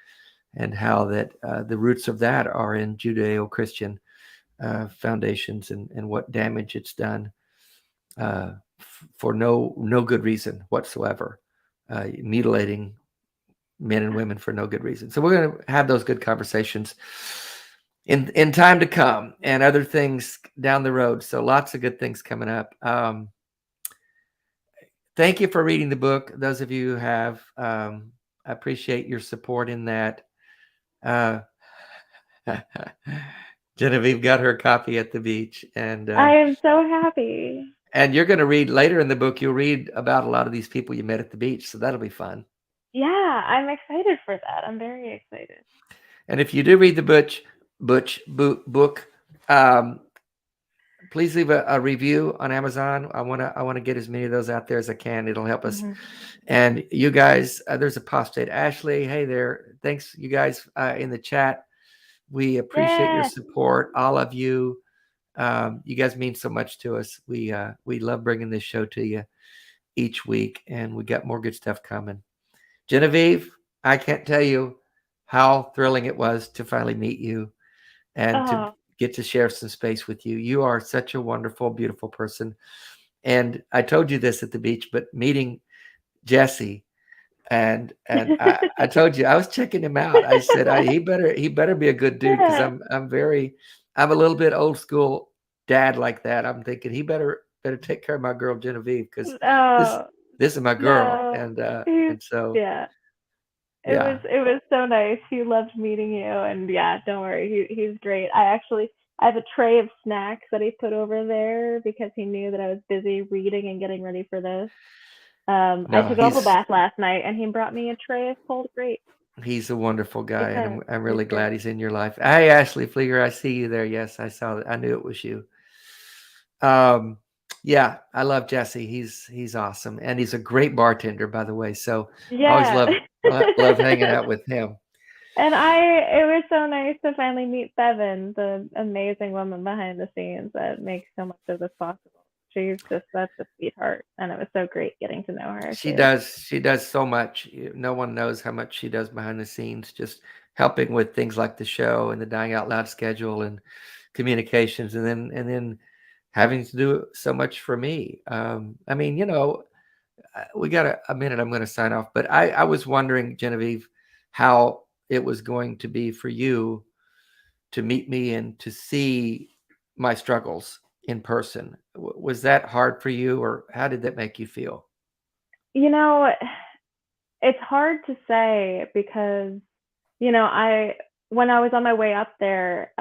and how that the roots of that are in Judeo-Christian foundations, and what damage it's done for no good reason whatsoever, mutilating men and women for no good reason. So we're going to have those good conversations in time to come, and other things down the road. So lots of good things coming up. Thank you for reading the book. Those of you who have, I appreciate your support in that. Genevieve got her copy at the beach, and I am so happy. And you're going to read later in the book. You'll read about a lot of these people you met at the beach, so that'll be fun. Yeah, I'm excited for that. I'm very excited. And if you do read the book, please leave a review on Amazon. I want to get as many of those out there as I can. It'll help us. And you guys, there's apostate Ashley. Hey there. Thanks, you guys, in the chat. We appreciate your support, all of you. You guys mean so much to us. We love bringing this show to you each week, and we got more good stuff coming. Genevieve, I can't tell you how thrilling it was to finally meet you and to get to share some space with you. You are such a wonderful, beautiful person. And I told you this at the beach, but meeting Jesse, and I told you I was checking him out. I said he better be a good dude, because I'm a little bit old school dad like that. I'm thinking he better take care of my girl Genevieve, because this is my girl. And so it was so nice. He loved meeting you, and don't worry, he's great. I have a tray of snacks that he put over there because he knew that I was busy reading and getting ready for this. I took a bubble bath last night, and he brought me a tray of cold grapes. He's a wonderful guy, and I'm really glad he's in your life. Hey, Ashley Flieger, I see you there. Yes, I saw that. I knew it was you. Yeah, I love Jesse. He's awesome, and he's a great bartender, by the way. So I always love hanging out with him. And it was so nice to finally meet Bevan, the amazing woman behind the scenes that makes so much of this possible. She's just such a sweetheart, and it was so great getting to know her. She does so much. No one knows how much she does behind the scenes, just helping with things like the show and the Dying Out Loud schedule and communications, and then having to do so much for me. I mean, we got a minute. I'm going to sign off, but I was wondering, Genevieve, how it was going to be for you to meet me and to see my struggles in person. Was that hard for you, or how did that make you feel? It's hard to say because, when I was on my way up there,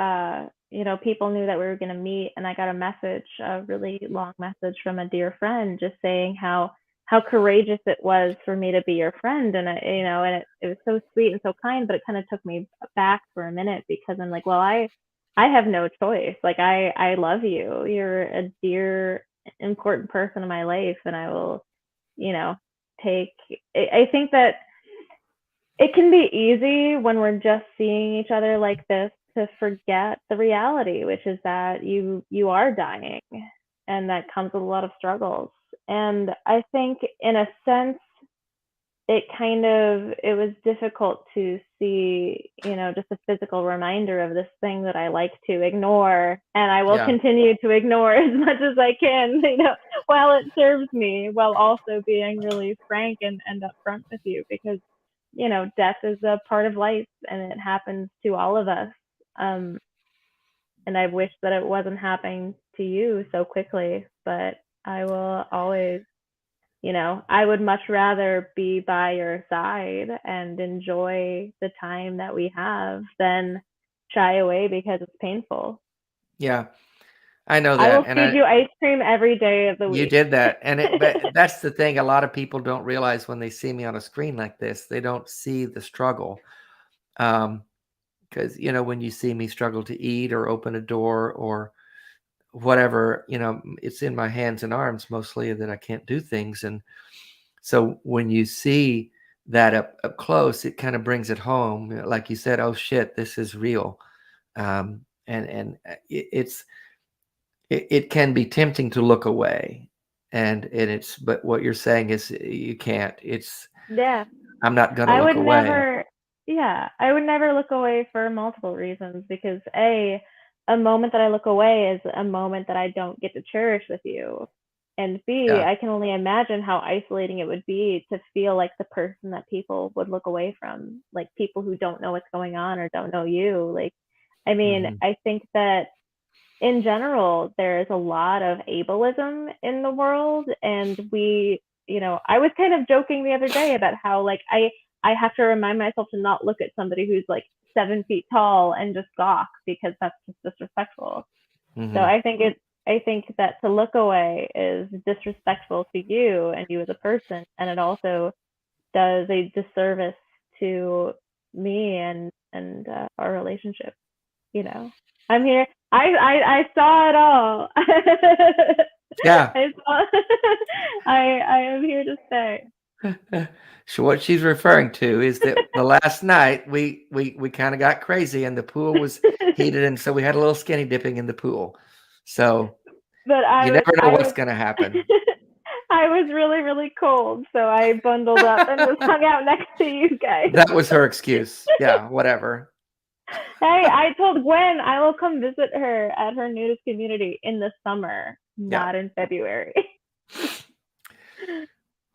people knew that we were going to meet, and I got a really long message from a dear friend just saying how courageous it was for me to be your friend. And it was so sweet and so kind, but it kind of took me back for a minute because I'm like, well, I have no choice. Like, I love you. You're a dear, important person in my life. And I will, I think that it can be easy when we're just seeing each other like this to forget the reality, which is that you are dying, and that comes with a lot of struggles. And I think in a sense, it was difficult to see, just a physical reminder of this thing that I like to ignore, and I will continue to ignore as much as I can, while it serves me, while also being really frank and upfront with you, because, death is a part of life, and it happens to all of us. And I wish that it wasn't happening to you so quickly, but I will always, I would much rather be by your side and enjoy the time that we have than shy away because it's painful. Yeah, I know that. I will feed you ice cream every day of the week. You did that. But that's the thing. A lot of people don't realize when they see me on a screen like this, they don't see the struggle. Because, when you see me struggle to eat or open a door or whatever, it's in my hands and arms mostly that I can't do things. And so when you see that up close, it kind of brings it home. Like you said, oh shit, this is real. And it can be tempting to look away. But what you're saying is you can't. I'm not going to look away. I would never look away for multiple reasons, because a moment that I look away is a moment that I don't get to cherish with you. And B, I can only imagine how isolating it would be to feel like the person that people would look away from, like people who don't know what's going on or don't know you. Like, I mean, I think that in general, there's a lot of ableism in the world. And I was kind of joking the other day about how, like, I have to remind myself to not look at somebody who's like 7 feet tall and just gawk, because that's just disrespectful. So I think that to look away is disrespectful to you and you as a person, and it also does a disservice to me and our relationship. I'm here. I saw it all. Yeah. I am here to stay. So what she's referring to is that the last night we kind of got crazy and the pool was heated, and so we had a little skinny dipping in the pool. So you never know what's going to happen. I was really, really cold, so I bundled up and was hung out next to you guys. That was her excuse. Yeah, whatever. Hey, I told Gwen I will come visit her at her nudist community in the summer, not in February.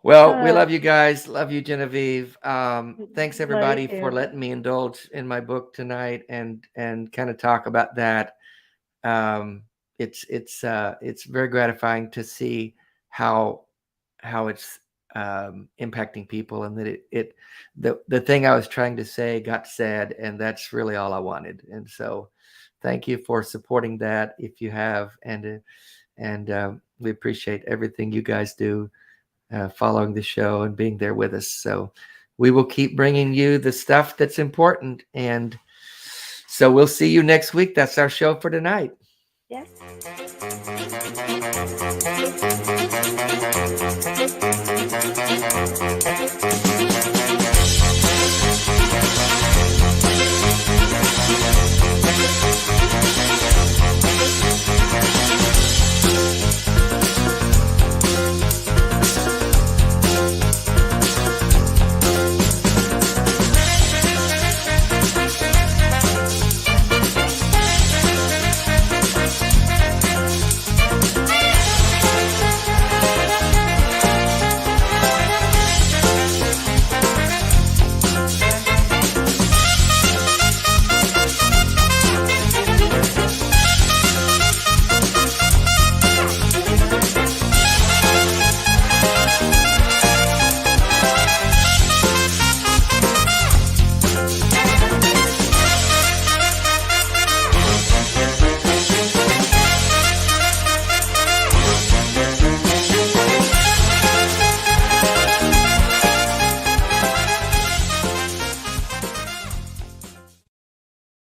Well, we love you guys. Love you, Genevieve. Thanks everybody for letting me indulge in my book tonight and kind of talk about that. It's very gratifying to see how it's impacting people, and that the thing I was trying to say got said, and that's really all I wanted. And so thank you for supporting that if you have, and we appreciate everything you guys do following the show and being there with us. So we will keep bringing you the stuff that's important. And so we'll see you next week. That's our show for tonight. Yes. Yeah.